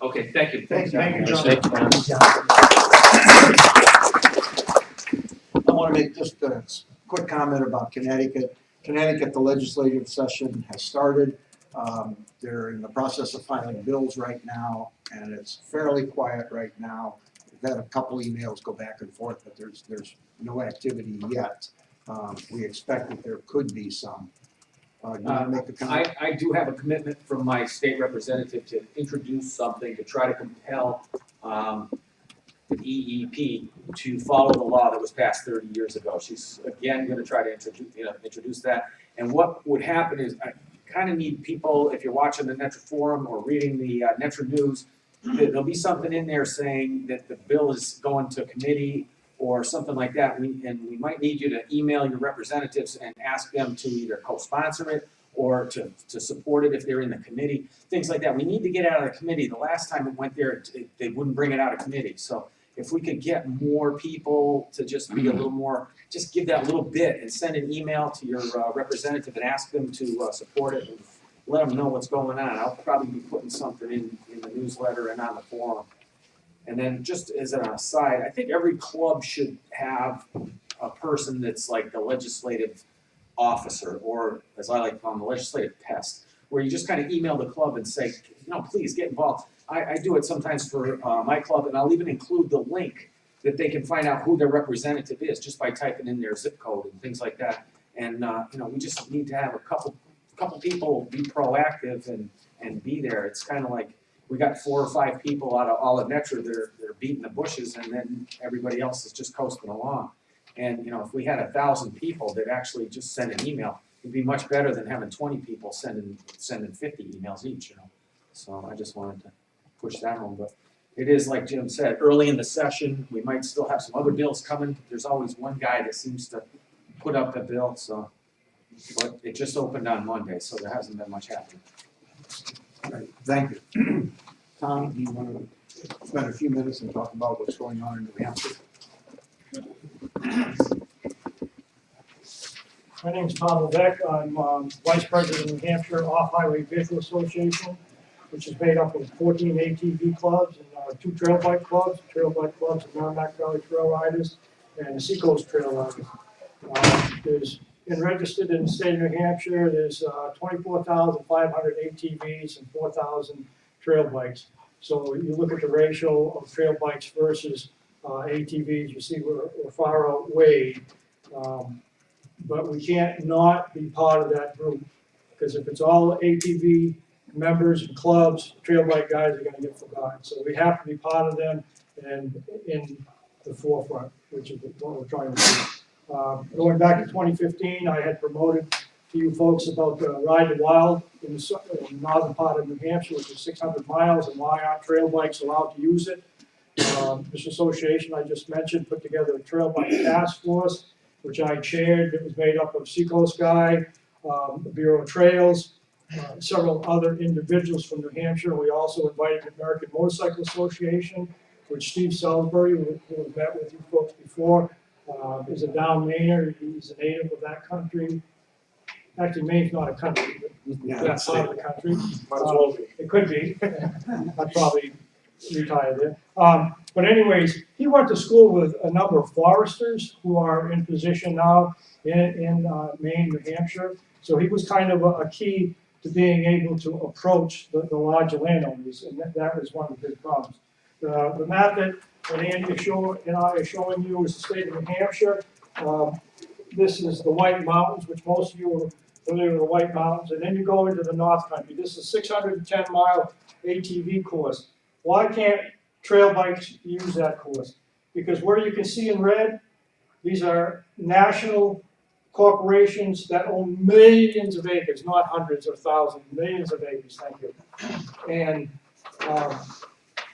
Okay, thank you. Thank you, John. Thank you. I want to make just a quick comment about Connecticut. Connecticut, the legislative session has started. They're in the process of filing bills right now, and it's fairly quiet right now. We've had a couple emails go back and forth, but there's no activity yet. We expect that there could be some. Do you want to make a comment? I do have a commitment from my state representative to introduce something to try to compel the EEP to follow the law that was passed 30 years ago. She's again going to try to introduce that. And what would happen is I kind of need people, if you're watching the Netra Forum or reading the Netra News, there'll be something in there saying that the bill is going to committee or something like that. We might need you to email your representatives and ask them to either co-sponsor it or to support it if they're in the committee, things like that. We need to get out of the committee. The last time it went there, they wouldn't bring it out of committee. So if we could get more people to just be a little more, just give that little bit and send an email to your representative and ask them to support it and let them know what's going on. I'll probably be putting something in the newsletter and on the forum. And then just as an aside, I think every club should have a person that's like the legislative officer, or as I like to call them, the legislative pest, where you just kind of email the club and say, you know, please get involved. I do it sometimes for my club, and I'll even include the link that they can find out who their representative is just by typing in their zip code and things like that. And you know, we just need to have a couple people be proactive and be there. It's kind of like we got 4 or 5 people out of all of Netra that are beating the bushes, and then everybody else is just coasting along. And you know, if we had 1,000 people that actually just send an email, it'd be much better than having 20 people sending 50 emails each. You know, so I just wanted to push that home. But it is like Jim said, early in the session, we might still have some other bills coming. There's always one guy that seems to put up a bill. So, but it just opened on Monday, so there hasn't been much happening. Right, thank you. Tom, do you want to spend a few minutes and talk about what's going on in New Hampshire? My name's Tom Levesque. I'm Vice President of New Hampshire Off-Highway Vehicle Association, which is made up of 14 ATV clubs and 2 trail bike clubs. Trail bike clubs are Merrimack Valley Trail Riders and the Seacoast Trail Riders. There's been registered in the state of New Hampshire. There's 24,500 ATVs and 4,000 trail bikes. So you look at the ratio of trail bikes versus ATVs, you see we're far outweighed. But we can't not be part of that group, because if it's all ATV members and clubs, trail bike guys are gonna get forgotten. So we have to be part of them and in the forefront, which is what we're trying to do. Going back to 2015, I had promoted to you folks about Ride the Wild in the northern part of New Hampshire, which is 600 miles, and why aren't trail bikes allowed to use it. This association I just mentioned put together a trail bike task force, which I chaired. It was made up of Seacoast Guy, the Bureau of Trails, several other individuals from New Hampshire. We also invited the American Motorcycle Association, which Steve Salisbury, who has met with you folks before, is a down Mainer. He's a native of that country. Actually, Maine's not a country, but that's part of the country. Might as well be. It could be. I'd probably retire there. But anyways, he went to school with a number of foresters who are in position now in Maine, New Hampshire. So he was kind of a key to being able to approach the larger landowners, and that was one of the big problems. The map that Andy and I are showing you is the state of New Hampshire. This is the White Mountains, which most of you are familiar with the White Mountains, and then you go into the North Country. This is a 610-mile ATV course. Why can't trail bikes use that course? Because where you can see in red, these are national corporations that own millions of acres, not hundreds or thousands, millions of acres, thank you. And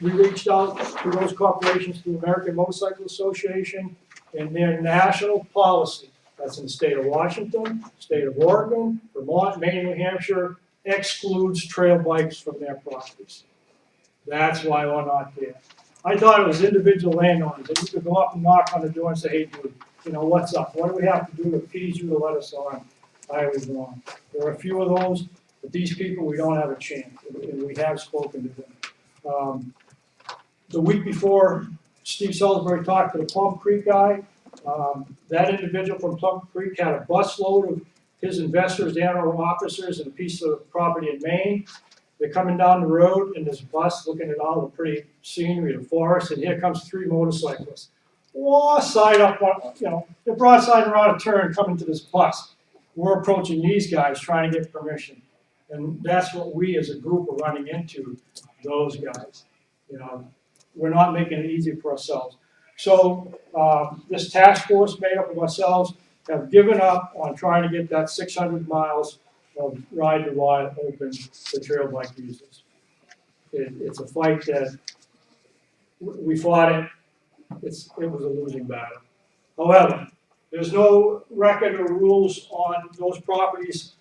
we reached out to those corporations, to the American Motorcycle Association, and their national policy, that's in the state of Washington, state of Oregon, Vermont, Maine, and New Hampshire, excludes trail bikes from their properties. That's why we're not there. I thought it was individual landowners, that you could go up and knock on the door and say, hey, dude, you know, what's up? What do we have to do to appease you to let us on? I was wrong. There are a few of those, but these people, we don't have a chance, and we have spoken to them. The week before, Steve Salisbury talked to the Plum Creek guy. That individual from Plum Creek had a busload of his investors, the animal officers, and a piece of property in Maine. They're coming down the road in this bus, looking at all the pretty scenery, the forest, and here comes 3 motorcyclists. Side up, you know, they're broadside around a turn coming to this bus. We're approaching these guys trying to get permission. And that's what we as a group are running into, those guys. You know, we're not making it easy for ourselves. So this task force made up of ourselves have given up on trying to get that 600 miles of Ride the Wild open for trail bike users. It's a fight that we fought it. It was a losing battle. However, there's no record or rules on those properties,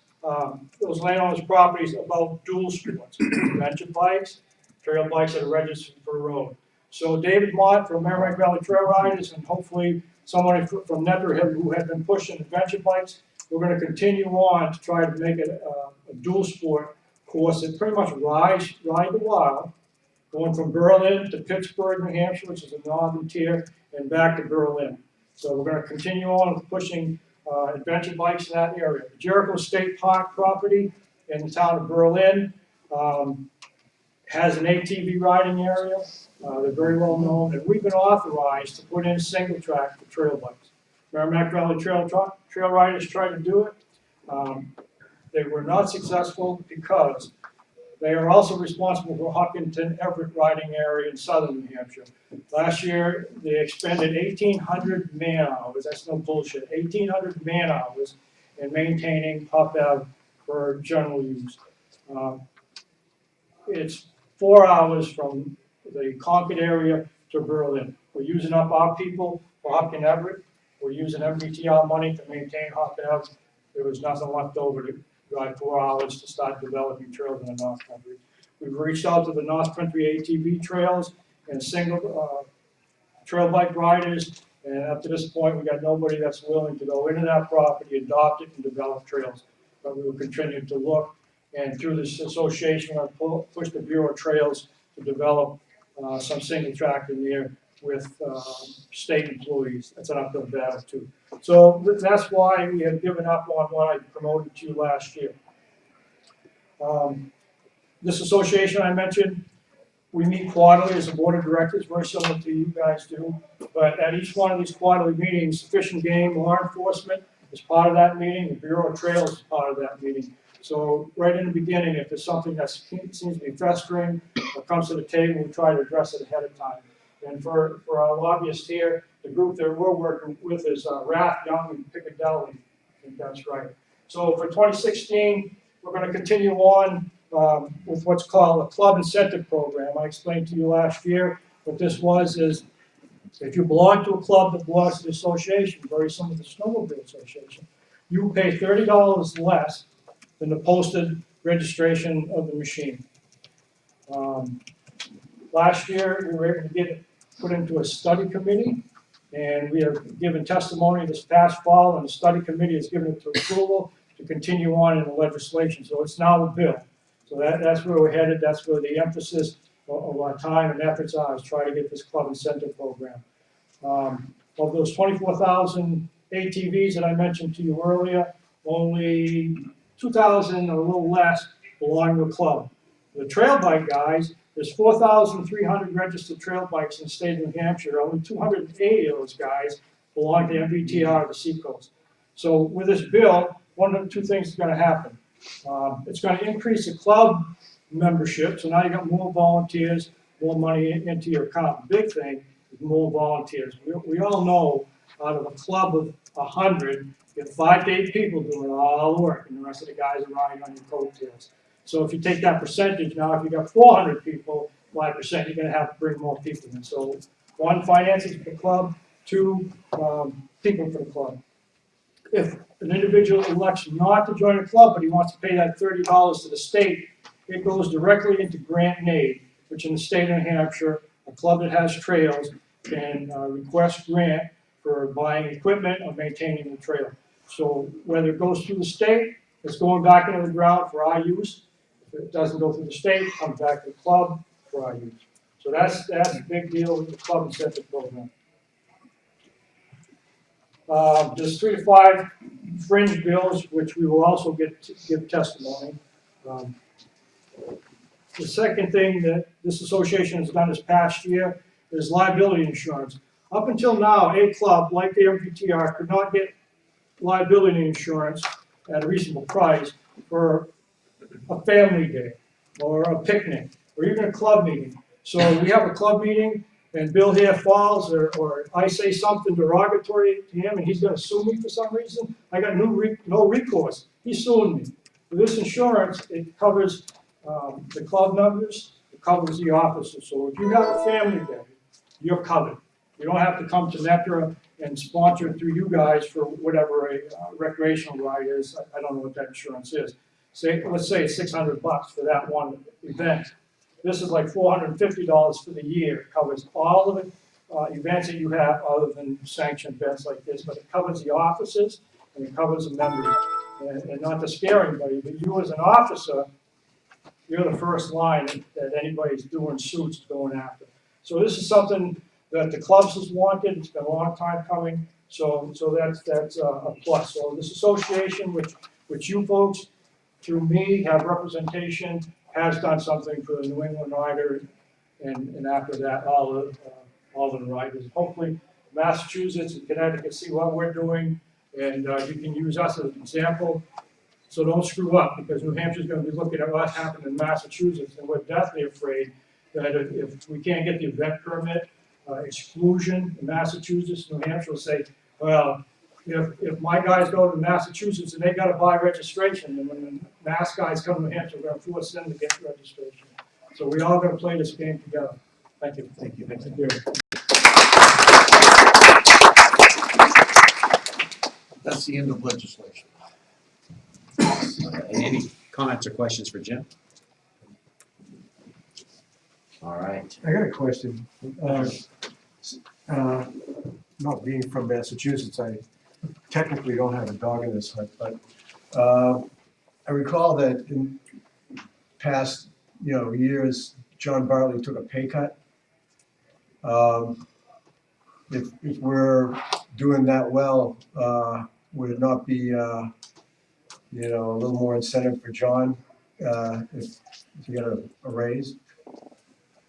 those landowners' properties about dual sports, adventure bikes, trail bikes that are registered for a road. So David Mott from Merrimack Valley Trail Riders, and hopefully someone from Netherhill who had been pushing adventure bikes, we're going to continue on to try to make it a dual sport course that pretty much rides Ride the Wild, going from Berlin to Pittsburgh, New Hampshire, which is the northern tier, and back to Berlin. So we're going to continue on with pushing adventure bikes in that area. The Jericho State Park property in the town of Berlin has an ATV riding area. They're very well known, and we've been authorized to put in single track for trail bikes. Merrimack Valley Trail Riders tried to do it. They were not successful because they are also responsible for Hopkinton Everett riding area in southern New Hampshire. Last year, they expended 1,800 man-hours, that's no bullshit, 1,800 man-hours in maintaining Hop Ave for general use. It's 4 hours from the Concord area to Berlin. We're using up our people for Hopkins Everett. We're using MVTR money to maintain Hop Ave. There was nothing left over to drive 4 hours to start developing trails in the North Country. We've reached out to the North Country ATV trails and single trail bike riders, and up to this point, we got nobody that's willing to go into that property, adopt it, and develop trails. But we will continue to look, and through this association, we'll push the Bureau of Trails to develop some single track in there with state employees. That's an uphill battle too. So that's why we have given up on what I promoted to you last year. This association I mentioned, we meet quarterly as a board of directors, very similar to you guys do. But at each one of these quarterly meetings, Fish and Game, law enforcement is part of that meeting. The Bureau of Trails is part of that meeting. So right in the beginning, if there's something that seems to be festering or comes to the table, we try to address it ahead of time. And for our lobbyists here, the group that we're working with is Rath, Young, and Piccadilly. I think that's right. So for 2016, we're going to continue on with what's called a club incentive program. I explained to you last year what this was is if you belong to a club that belongs to the association, very similar to the Snowmobile Association, you pay $30 less than the posted registration of the machine. Last year, we were able to get it put into a study committee, and we have given testimony this past fall, and the study committee has given it to approval to continue on in the legislation. So it's now a bill. So that's where we're headed. That's where the emphasis of our time and efforts are, is try to get this club incentive program. Of those 24,000 ATVs that I mentioned to you earlier, only 2,000 or a little less belong to a club. The trail bike guys, there's 4,300 registered trail bikes in the state of New Hampshire. Only 280 of those guys belong to MVTR, the Seacoast. So with this bill, one of the two things is going to happen. It's going to increase the club membership, so now you got more volunteers, more money into your account. The big thing is more volunteers. We all know out of a club of 100, you have 5 to 8 people doing all the work, and the rest of the guys are riding on your coattails. So if you take that percentage, now if you got 400 people, 5%, you're going to have to bring more people in. So 1, finances for the club, 2, people for the club. If an individual elects not to join a club, but he wants to pay that $30 to the state, it goes directly into grant and aid, which in the state of New Hampshire, a club that has trails can request grant for buying equipment or maintaining the trail. So whether it goes through the state, it's going back into the ground for our use. If it doesn't go through the state, it comes back to the club for our use. So that's a big deal with the club incentive program. There's 3 to 5 fringe bills, which we will also give testimony. The second thing that this association has done this past year is liability insurance. Up until now, a club like the MVTR could not get liability insurance at a reasonable price for a family day or a picnic or even a club meeting. So we have a club meeting and Bill here falls or I say something derogatory to him and he's going to sue me for some reason, I got no recourse. He's suing me. For this insurance, it covers the club members, it covers the officers. So if you have a family day, you're covered. You don't have to come to Netra and sponsor it through you guys for whatever a recreational ride is. I don't know what that insurance is. Let's say it's $600 for that one event. This is like $450 for the year. It covers all of the events that you have other than sanctioned events like this, but it covers the officers and it covers the members. And not to scare anybody, but you as an officer, you're the first line that anybody's doing suits going after. So this is something that the clubs has wanted. It's been a long time coming. So that's a plus. So this association, which you folks through me have representation, has done something for the New England Rider, and after that, all the riders. Hopefully, Massachusetts and Connecticut see what we're doing, and you can use us as an example. So don't screw up, because New Hampshire's going to be looking at what happened in Massachusetts, and we're deathly afraid that if we can't get the event permit exclusion in Massachusetts, New Hampshire will say, well, if my guys go to Massachusetts and they got to buy registration, and when the Mass guys come to New Hampshire, we're going to force them to get registration. So we all got to play this game together. Thank you. Thank you. Thank you. That's the end of legislation. Any comments or questions for Jim? All right. I got a question. Not being from Massachusetts, I technically don't have a dog in this hunt, but I recall that in past years, John Bartley took a pay cut. If we're doing that well, would it not be a little more incentive for John if you get a raise?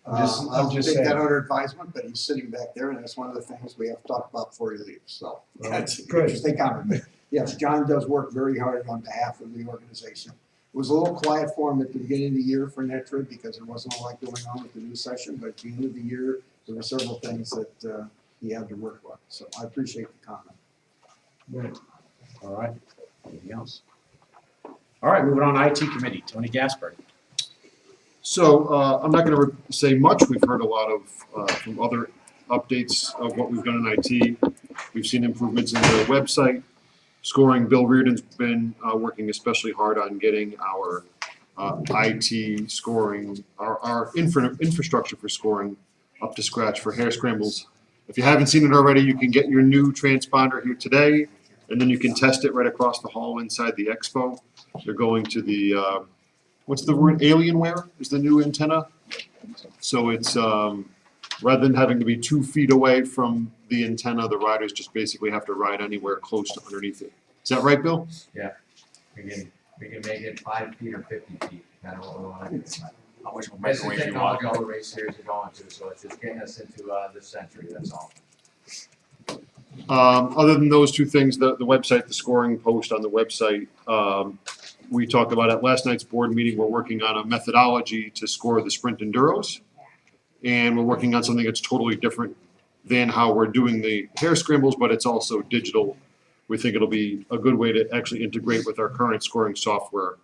I'll just take saying. that under advisement, but he's sitting back there, and that's one of the things we have to talk about before he leaves, so. That's good. interesting comment. But yes, John does work very hard on behalf of the organization. It was a little quiet for him at the beginning of the year for Netra because there wasn't a lot going on with the new session, but at the end of the year, there were several things that he had to work on, so I appreciate the comment. All right. Anything else? All right, moving on, IT committee, Tony Gasper. So, I'm not gonna say much, we've heard a lot of, from other updates of what we've done in IT. We've seen improvements in the website, scoring. Bill Reardon's been, working especially hard on getting our, IT scoring, our infrastructure for scoring up to scratch for hair scrambles. If you haven't seen it already, you can get your new transponder here today, and then you can test it right across the hall inside the expo. They're going to the, what's the word, Alienware is the new antenna. So it's, rather than having to be 2 feet away from the antenna, the riders just basically have to ride anywhere close to underneath it. Is that right, Bill? We can make it 5 feet or 50 feet, kind of what we want to do. How much more That's the microwave you want? technology all the race series are going to, so it's just getting us into this century, that's all. Other than those two things, the website, the scoring post on the website, we talked about at last night's board meeting, we're working on a methodology to score the sprint enduros. And we're working on something that's totally different than how we're doing the hair scrambles, but it's also digital. We think it'll be a good way to actually integrate with our current scoring software,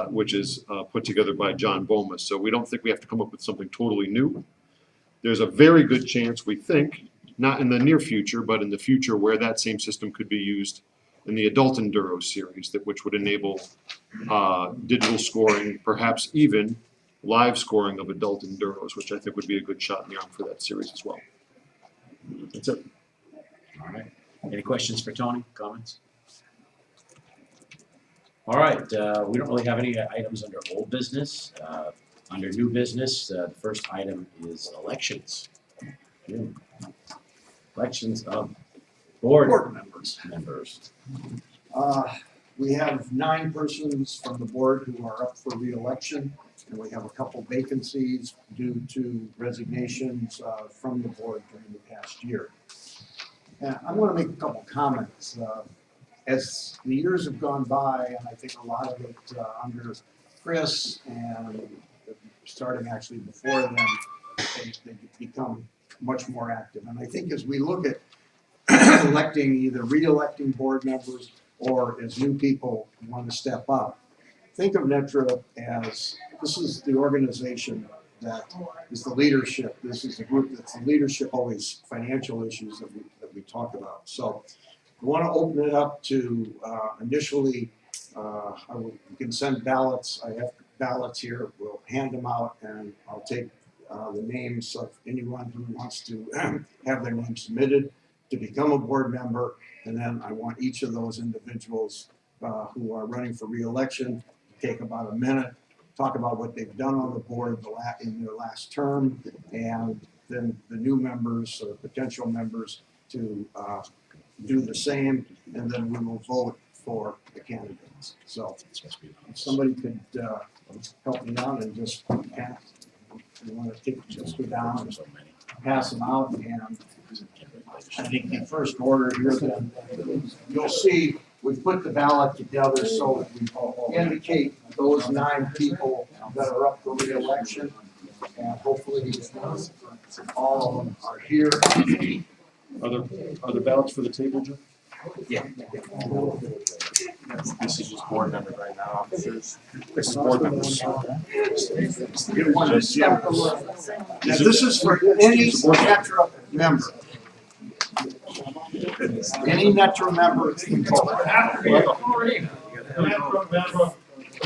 which is put together by John Boma. So we don't think we have to come up with something totally new. There's a very good chance, we think, not in the near future, but in the future, where that same system could be used in the adult enduro series, which would enable digital scoring, perhaps even live scoring of adult enduros, which I think would be a good shot in the arm for that series as well. That's it. All right. Any questions for Tony, comments? All right, we don't really have any items under old business. Under new business, the first item is elections. Elections of board members. We have 9 persons from the board who are up for re-election, and we have a couple vacancies due to resignations from the board during the past year. And I want to make a couple comments. As the years have gone by, and I think a lot of it under Chris and starting actually before then, they become much more active. And I think as we look at electing, either re-electing board members or as new people want to step up, think of Netra as, this is the organization that is the leadership. This is the group that's the leadership, always financial issues that we talk about. So I want to open it up to initially, you can send ballots. I have ballots here. We'll hand them out, and I'll take the names of anyone who wants to have their name submitted to become a board member. And then I want each of those individuals who are running for re-election to take about a minute, talk about what they've done on the board in their last term, and then the new members or potential members to do the same, and then we will vote for the candidates. So if somebody could help me out and just pass, you want to just go down and pass them out. And I think the first order here, then you'll see we've put the ballot together so that we indicate those 9 people that are up for re-election, and hopefully all of them are here. Are there ballots for the table, Joe? Yeah. This is just board members right now, officers. This is board members. Get one, Jim. Now, this is for any Netra member. Any Netra member can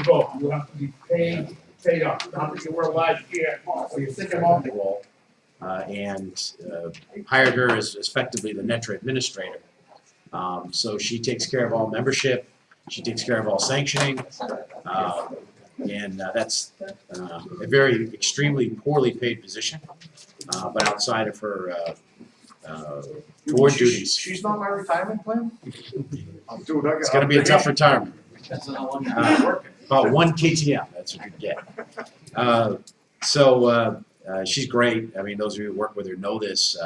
vote. You have to be paid up, not that you were last year, or you think about the Role, and hired her as effectively the Netra administrator. So she takes care of all membership, she takes care of all sanctioning, and that's a very extremely poorly paid position. But outside of her board duties, She's not my retirement plan? I'll do what I got. it's gonna be a tough retirement. About 1 KTM, that's what you get. She's great. I mean, those of you who work with her know this.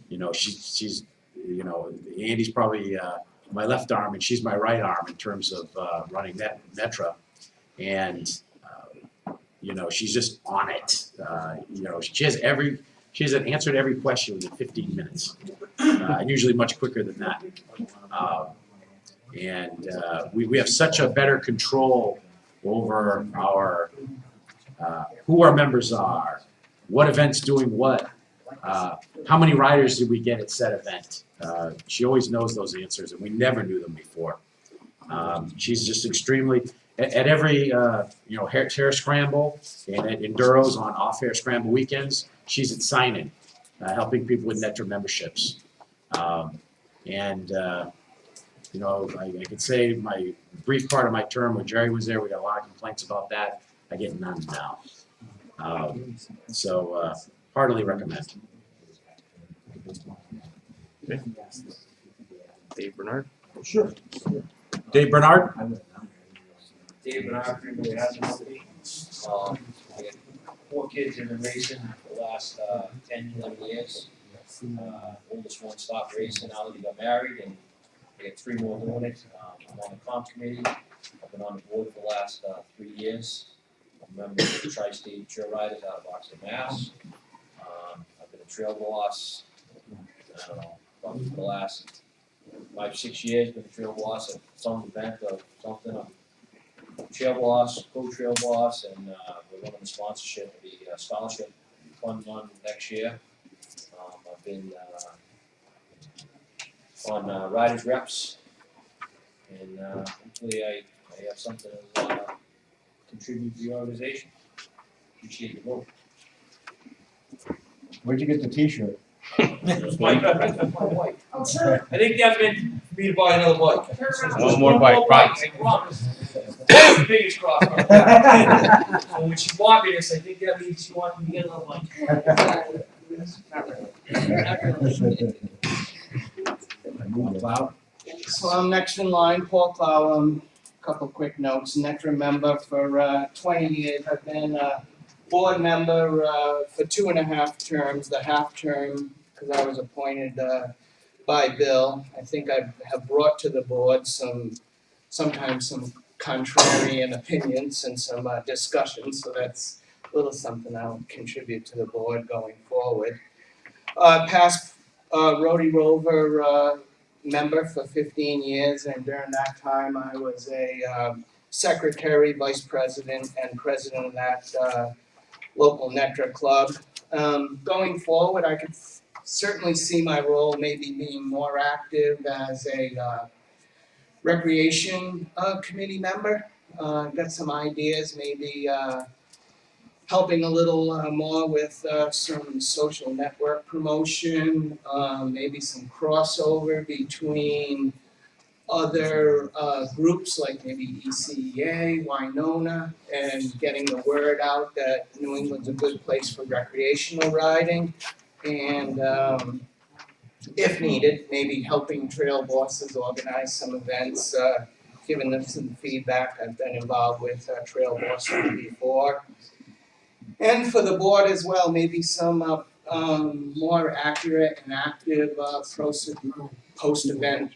You know, she's you know, Andy's probably my left arm and she's my right arm in terms of running that Netra. And you know, she's just on it. You know, she has an answer to every question within 15 minutes, and usually much quicker than that. And we have such a better control over our who our members are, what events doing what, how many riders did we get at said event. She always knows those answers, and we never knew them before. She's just extremely at every hair scramble and at Enduros on off hair scramble weekends. She's at sign-in, helping people with Netra memberships. I could say my brief part of my term when Jerry was there, we got a lot of complaints about that. I get none now. Heartily recommend. Dave Bernard? Sure. Dave Bernard? Dave Bernard, Greenway Hazard City. I got 4 kids in the racing for the last 10, 11 years. Oldest one stopped racing now that he got married, and I got 3 more doing it. I'm on the comp committee. I've been on the board for the last 3 years. I'm a member of the Tri-State Trail Riders out of Oxford, Mass. I've been a trail boss, I don't know, probably for the last 5, 6 years, been a trail boss at some event or something. I'm trail boss, co-trail boss, and we're running the sponsorship, the scholarship fund run next year. I've been on Riders Reps, and hopefully I have something to contribute to the organization. Appreciate the vote. Where'd you get the T-shirt? My bike. I think that meant for me to buy another bike. One more bike, right. I promise. That's the biggest cross. So when she bought me this, I think that means she wanted me to get another bike. Cloud? So I'm next in line, Paul Clow. Couple quick notes. Netra member for 20 years. I've been a board member for 2.5 terms. The half term, because I was appointed by Bill. I think I have brought to the board sometimes some contrarian opinions and some discussions. So that's a little something I'll contribute to the board going forward. Past Rhodey Rover member for 15 years, and during that time I was a secretary, vice president, and president of that local Netra club. Going forward, I could certainly see my role maybe being more active as a recreation committee member. Got some ideas, maybe helping a little more with some social network promotion, maybe some crossover between other groups like maybe ECEA, Winona, and getting the word out that New England's a good place for recreational riding. And if needed, maybe helping trail bosses organize some events, giving them some feedback. I've been involved with trail bosses before. And for the board as well, maybe some more accurate and active post-event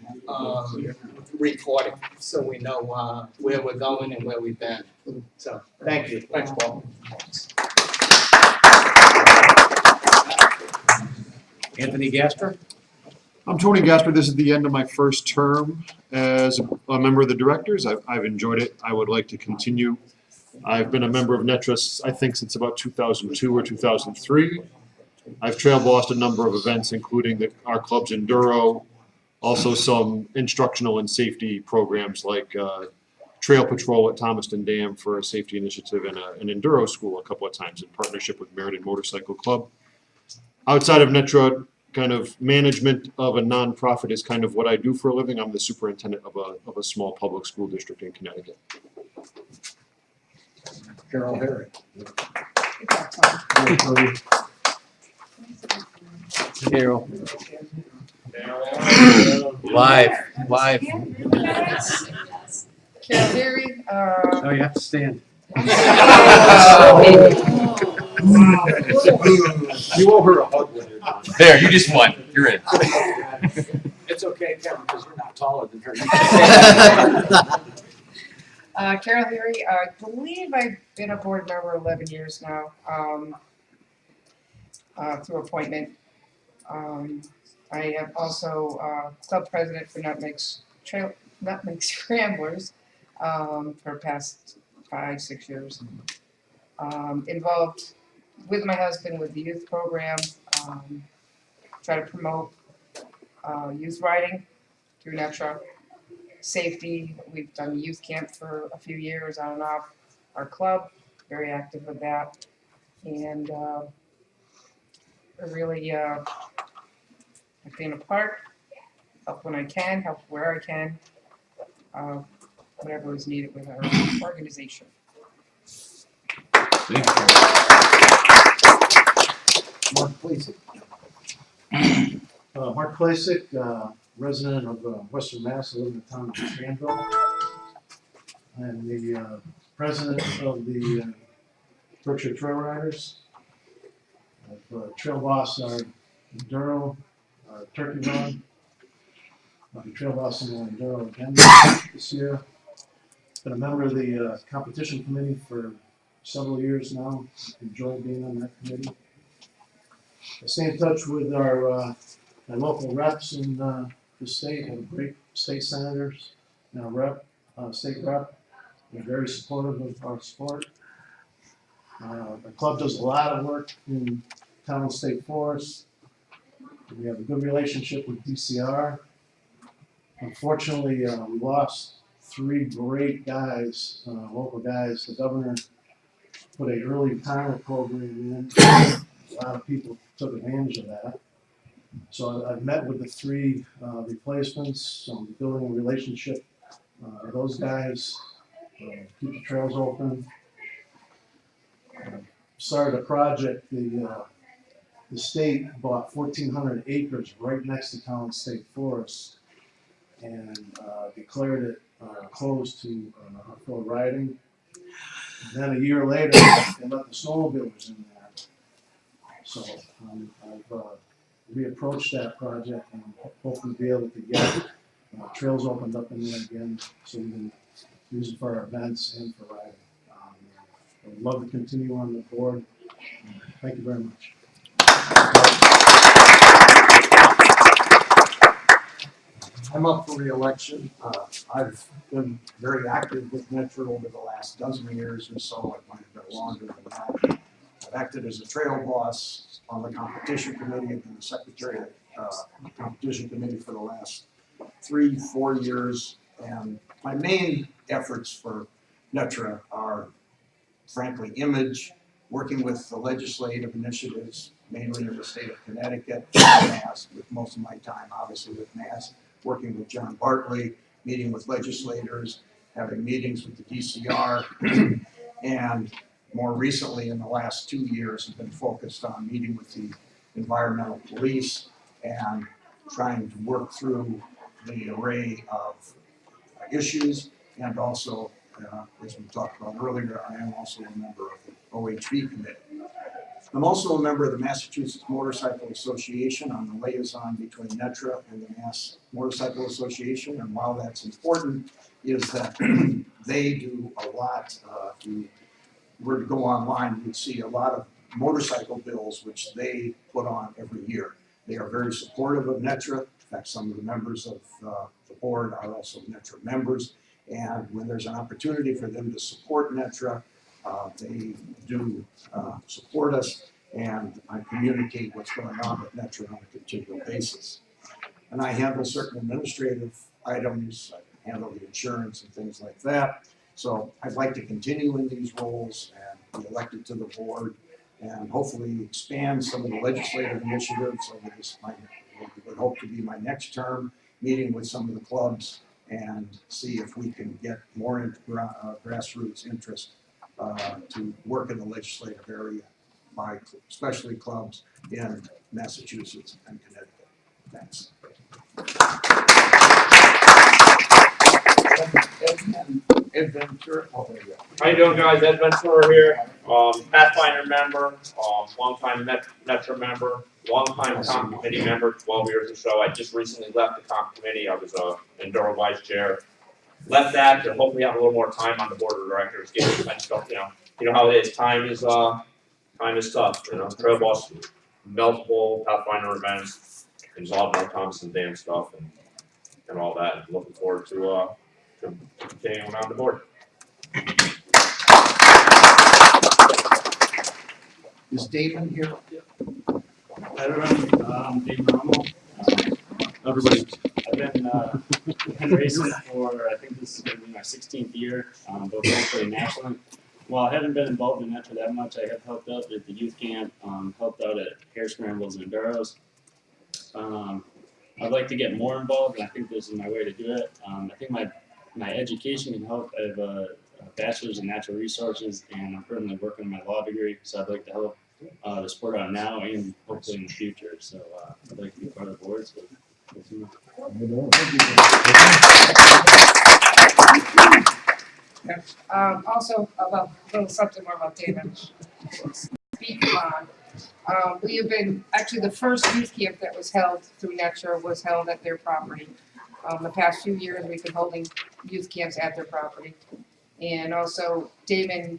reporting, so we know where we're going and where we've been. So, thank you. Thanks, Paul. Anthony Gasper? I'm Tony Gasper. This is the end of my first term as a member of the directors. I've enjoyed it. I would like to continue. I've been a member of Netra, I think, since about 2002 or 2003. I've trail bossed a number of events, including our club's Enduro, also some instructional and safety programs like Trail Patrol at Thomaston Dam for a safety initiative and an Enduro school a couple of times in partnership with Meriden Motorcycle Club. Outside of Netra, kind of management of a nonprofit is kind of what I do for a living. I'm the superintendent of a small public school district in Connecticut. Carol Harry. Carol. Live. Carol Leary, No, you have to stand. You owe her a hug when you're done. There, you just won. You're in. It's okay, Kevin, because you're not taller than her. Carol Leary, I believe I've been a board member 11 years now, through appointment. I am also club president for Nutmeg's Nutmeg Scramblers, for the past 5-6 years. Involved with my husband with the youth program, try to promote, youth riding through Netra. Safety, we've done youth camp for a few years on and off. Our club, very active with that. And, we're really, like being a part, help when I can, help where I can, whatever is needed with our organization. Mark Placek. Mark Placek, resident of Western Mass, I live in the town of Granville. I'm the president of the Berkshire Trail Riders. I've trail boss our Enduro, our Turkey Run. I'll be trail bossing our Enduro again this year. Been a member of the competition committee for several years now. Enjoy being on that committee. I stay in touch with our local reps in the state. Have great state senators and a state rep. They're very supportive of our sport. The club does a lot of work in town and state forests. We have a good relationship with DCR. Unfortunately, we lost 3 great guys, local guys. The governor put an early retirement program in. A lot of people took advantage of that. So I've met with the 3 replacements, building a relationship with those guys, keep the trails open. Started a project, the state bought 1,400 acres right next to Collins State Forest and declared it closed to off-road riding. Then a year later, they let the snowmobilers in there. So I've reapproached that project and hopefully be able to get trails opened up in there again so we can use it for our events and for riding. I would love to continue on the board. Thank you very much. I'm up for re-election. I've been very active with Netra over the last dozen years or so. It might have been longer than that. I've acted as a trail boss on the competition committee. I've been the secretary of the competition committee for the last 3-4 years. And my main efforts for Netra are, frankly, image, working with the legislative initiatives, mainly in the state of Connecticut, Mass, with most of my time, obviously, with Mass, working with John Bartley, meeting with legislators, having meetings with the DCR, and more recently, in the last 2 years, have been focused on meeting with the environmental police and trying to work through the array of issues, and also, as we talked about earlier, I am also a member of the OHV committee. I'm also a member of the Massachusetts Motorcycle Association. I'm the liaison between Netra and the Mass Motorcycle Association, and while that's important, is that they do a lot. If you were to go online, you would see a lot of motorcycle bills which they put on every year. They are very supportive of Netra. In fact, some of the members of the board are also Netra members, and when there's an opportunity for them to support Netra, they do support us, and I communicate what's going on with Netra on a continual basis. And I handle certain administrative items, I handle the insurance and things like that. So I'd like to continue in these roles and be elected to the board and hopefully expand some of the legislative initiatives over this, would hope to be my next term, meeting with some of the clubs and see if we can get more into grassroots interest to work in the legislative area by especially clubs in Massachusetts and Connecticut. Thanks. Ed Ventura. Oh, there you go. How you doing, guys? Ed Ventura here. Pathfinder member, longtime Netra member, longtime comp committee member, 12 years or so. I just recently left the comp committee. I was Enduro vice chair. Left that to hopefully have a little more time on the board of directors. Get some stuff, you know how it is. Time is tough. Trail boss, multiple Pathfinder events, involved in constant damn stuff, and and all that, and looking forward to continuing on the board. Is Damon here? I'm Dave Romo. Everybody. I've been racing for, I think this is going to be my 16th year, both locally and nationally. While I haven't been involved in Metro that much, I have helped out at the youth camp, helped out at hare scrambles and enduros. I'd like to get more involved, and I think this is my way to do it. I think my education can help. I have a bachelor's in natural resources, and I'm currently working on my law degree, so I'd like to help the sport out now and hopefully in the future. So I'd like to be part of the board. So, Also, about a little something more about David. Speak on. We have been, actually, the first youth camp that was held through NETRA was held at their property. The past few years, we've been holding youth camps at their property. And also, Damon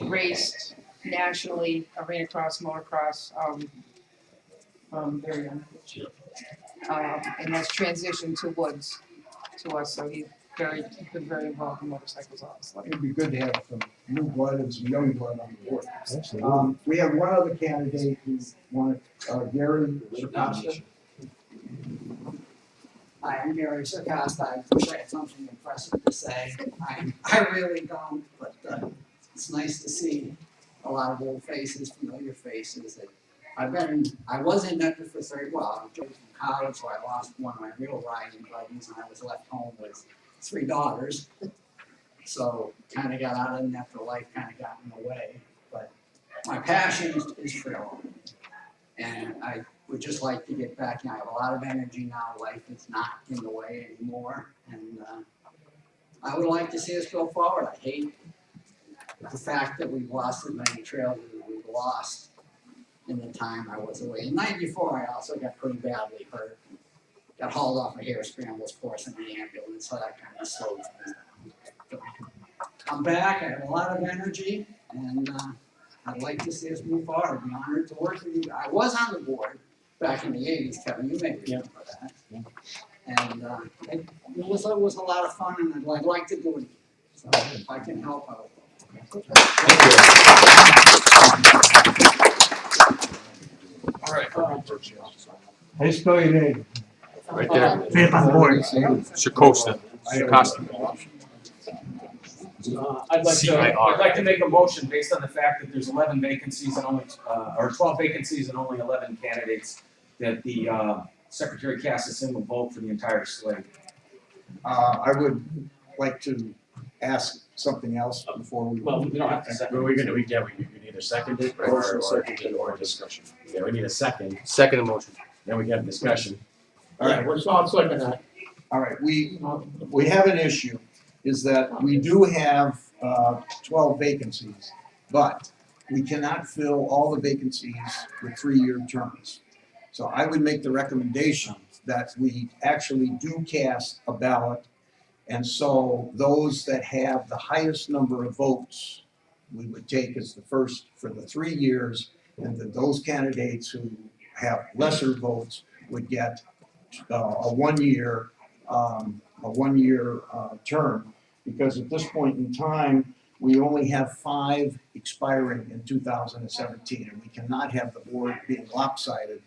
raced nationally, arena cross, motocross, very young. And has transitioned to woods to us, so he's been very involved in motorcycles, obviously. It'd be good to have some new blood and some young blood on the board. We have one other candidate who wanted, Gary Sarcosta. Hi, I'm Gary Sarcosta. I wish I had something impressive to say. I really don't, but it's nice to see a lot of old faces, familiar faces. I was in Metro for 30, well, I was from college, so I lost one of my real riding buddies, and I was left home with 3 daughters. So kind of got out of the natural life, kind of got in the way. But my passion is trail. And I would just like to get back. I have a lot of energy now. Life is not in the way anymore. And I would like to see us go forward. I hate the fact that we've lost as many trails as we've lost in the time I was away. In '94, I also got pretty badly hurt. Got hauled off a hare scrambles course in the ambulance, so that kind of slowed things down. I'm back. I have a lot of energy, and I'd like to see us move forward. I'd be honored to work with you. I was on the board back in the '80s, Kevin. You may remember that. And it was a lot of fun, and I'd like to do it again. So if I can help out. All right. How do you spell your name? Right there. Say it on the board. Shakosta. I'd like to make a motion based on the fact that there's 11 vacancies and only, or 12 vacancies and only 11 candidates, that the secretary cast a single vote for the entire slate. I would like to ask something else before we. Well, we don't have to second. We need a second it or discussion. Yeah, we need a second, Second motion. then we get discussion. All right, I'll second that. all right, we have an issue, is that we do have 12 vacancies, but we cannot fill all the vacancies with 3-year terms. So I would make the recommendation that we actually do cast a ballot, and so those that have the highest number of votes, we would take as the first for the 3 years, and that those candidates who have lesser votes would get a one-year term, because at this point in time, we only have 5 expiring in 2017, and we cannot have the board being lopsided.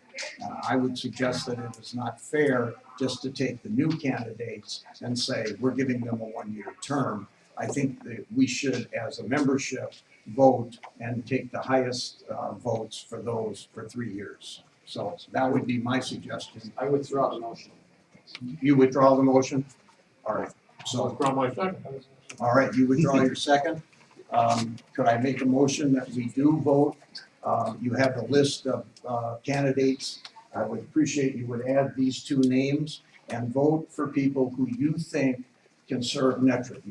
I would suggest that it is not fair just to take the new candidates and say, we're giving them a 1-year term. I think that we should, as a membership, vote and take the highest votes for those for 3 years. So that would be my suggestion. I withdraw the motion. You withdraw the motion? All right. So, Withdraw my second. all right, you withdraw your second. Could I make a motion that we do vote? You have the list of candidates. I would appreciate you would add these 2 names and vote for people who you think can serve NETRA.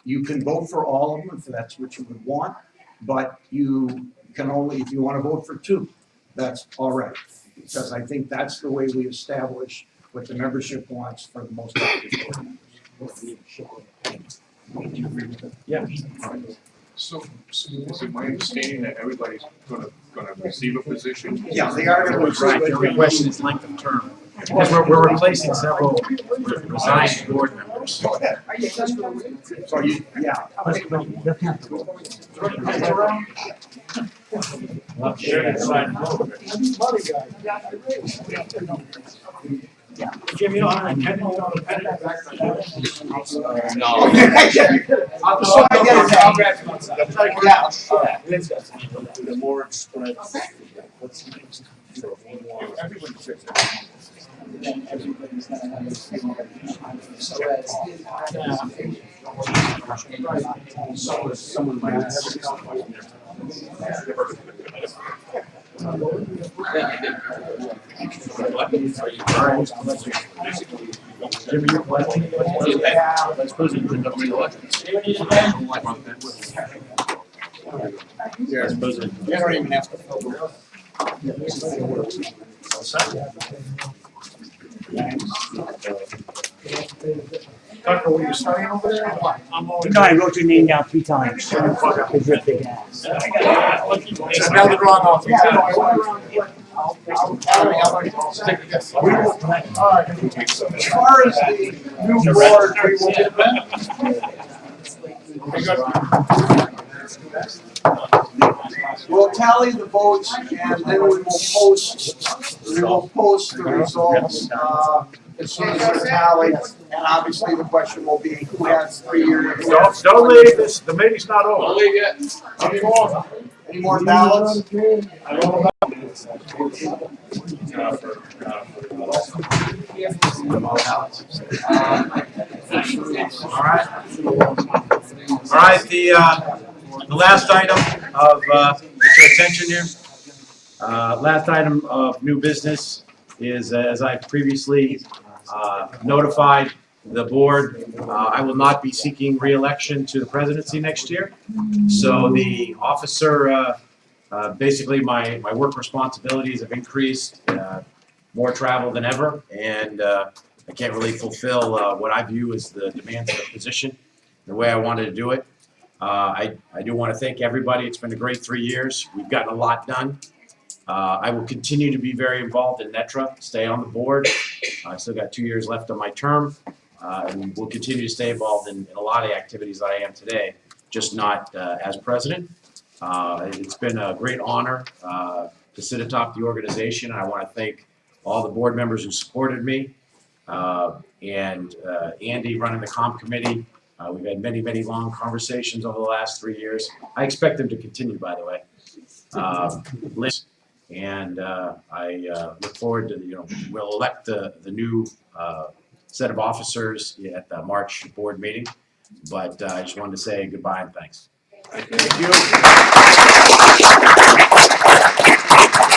You can vote for all of them if that's what you would want, but you can only, if you want to vote for 2, that's all right. Because I think that's the way we establish what the membership wants for the most active board members. Do you agree with that? Yeah. So is it my understanding that everybody's gonna receive a position? Yeah, they are. Right, your question is length of term. Because we're replacing several resigned board members. So you, yeah. Jim, you don't have a pen, you don't have a pen back there? No. So I get it. I'll grab some outside. Yeah. The more it spreads, Someone might have. Jimmy, you're playing. Vice President, bring up the elections. Yeah, Vice President. You don't even have to. Tucker, were you studying over there? No, I wrote your name down 3 times. Because you're a big ass. Spelled it wrong off. As far as the new board, we will get we'll tally the votes and then we will post the results, as soon as they're tallied. And obviously the question will be who has 3 years. Don't leave this, the meeting's not over. Don't leave yet. Any more ballots? All right, the last item of, get your attention here. Last item of new business is, as I previously notified the board, I will not be seeking re-election to the presidency next year. So the officer, basically my work responsibilities have increased, more travel than ever, and I can't really fulfill what I view as the demands of the position the way I wanted to do it. I do want to thank everybody. It's been a great 3 years. We've gotten a lot done. I will continue to be very involved in NETRA, stay on the board. I still got 2 years left on my term, and we'll continue to stay involved in a lot of the activities that I am today, just not as president. It's been a great honor to sit atop the organization. I want to thank all the board members who supported me, and Andy running the comp committee. We've had many, many long conversations over the last 3 years. I expect them to continue, by the way. And I look forward to, we'll elect the new set of officers at the March board meeting. But I just wanted to say goodbye and thanks. Thank you.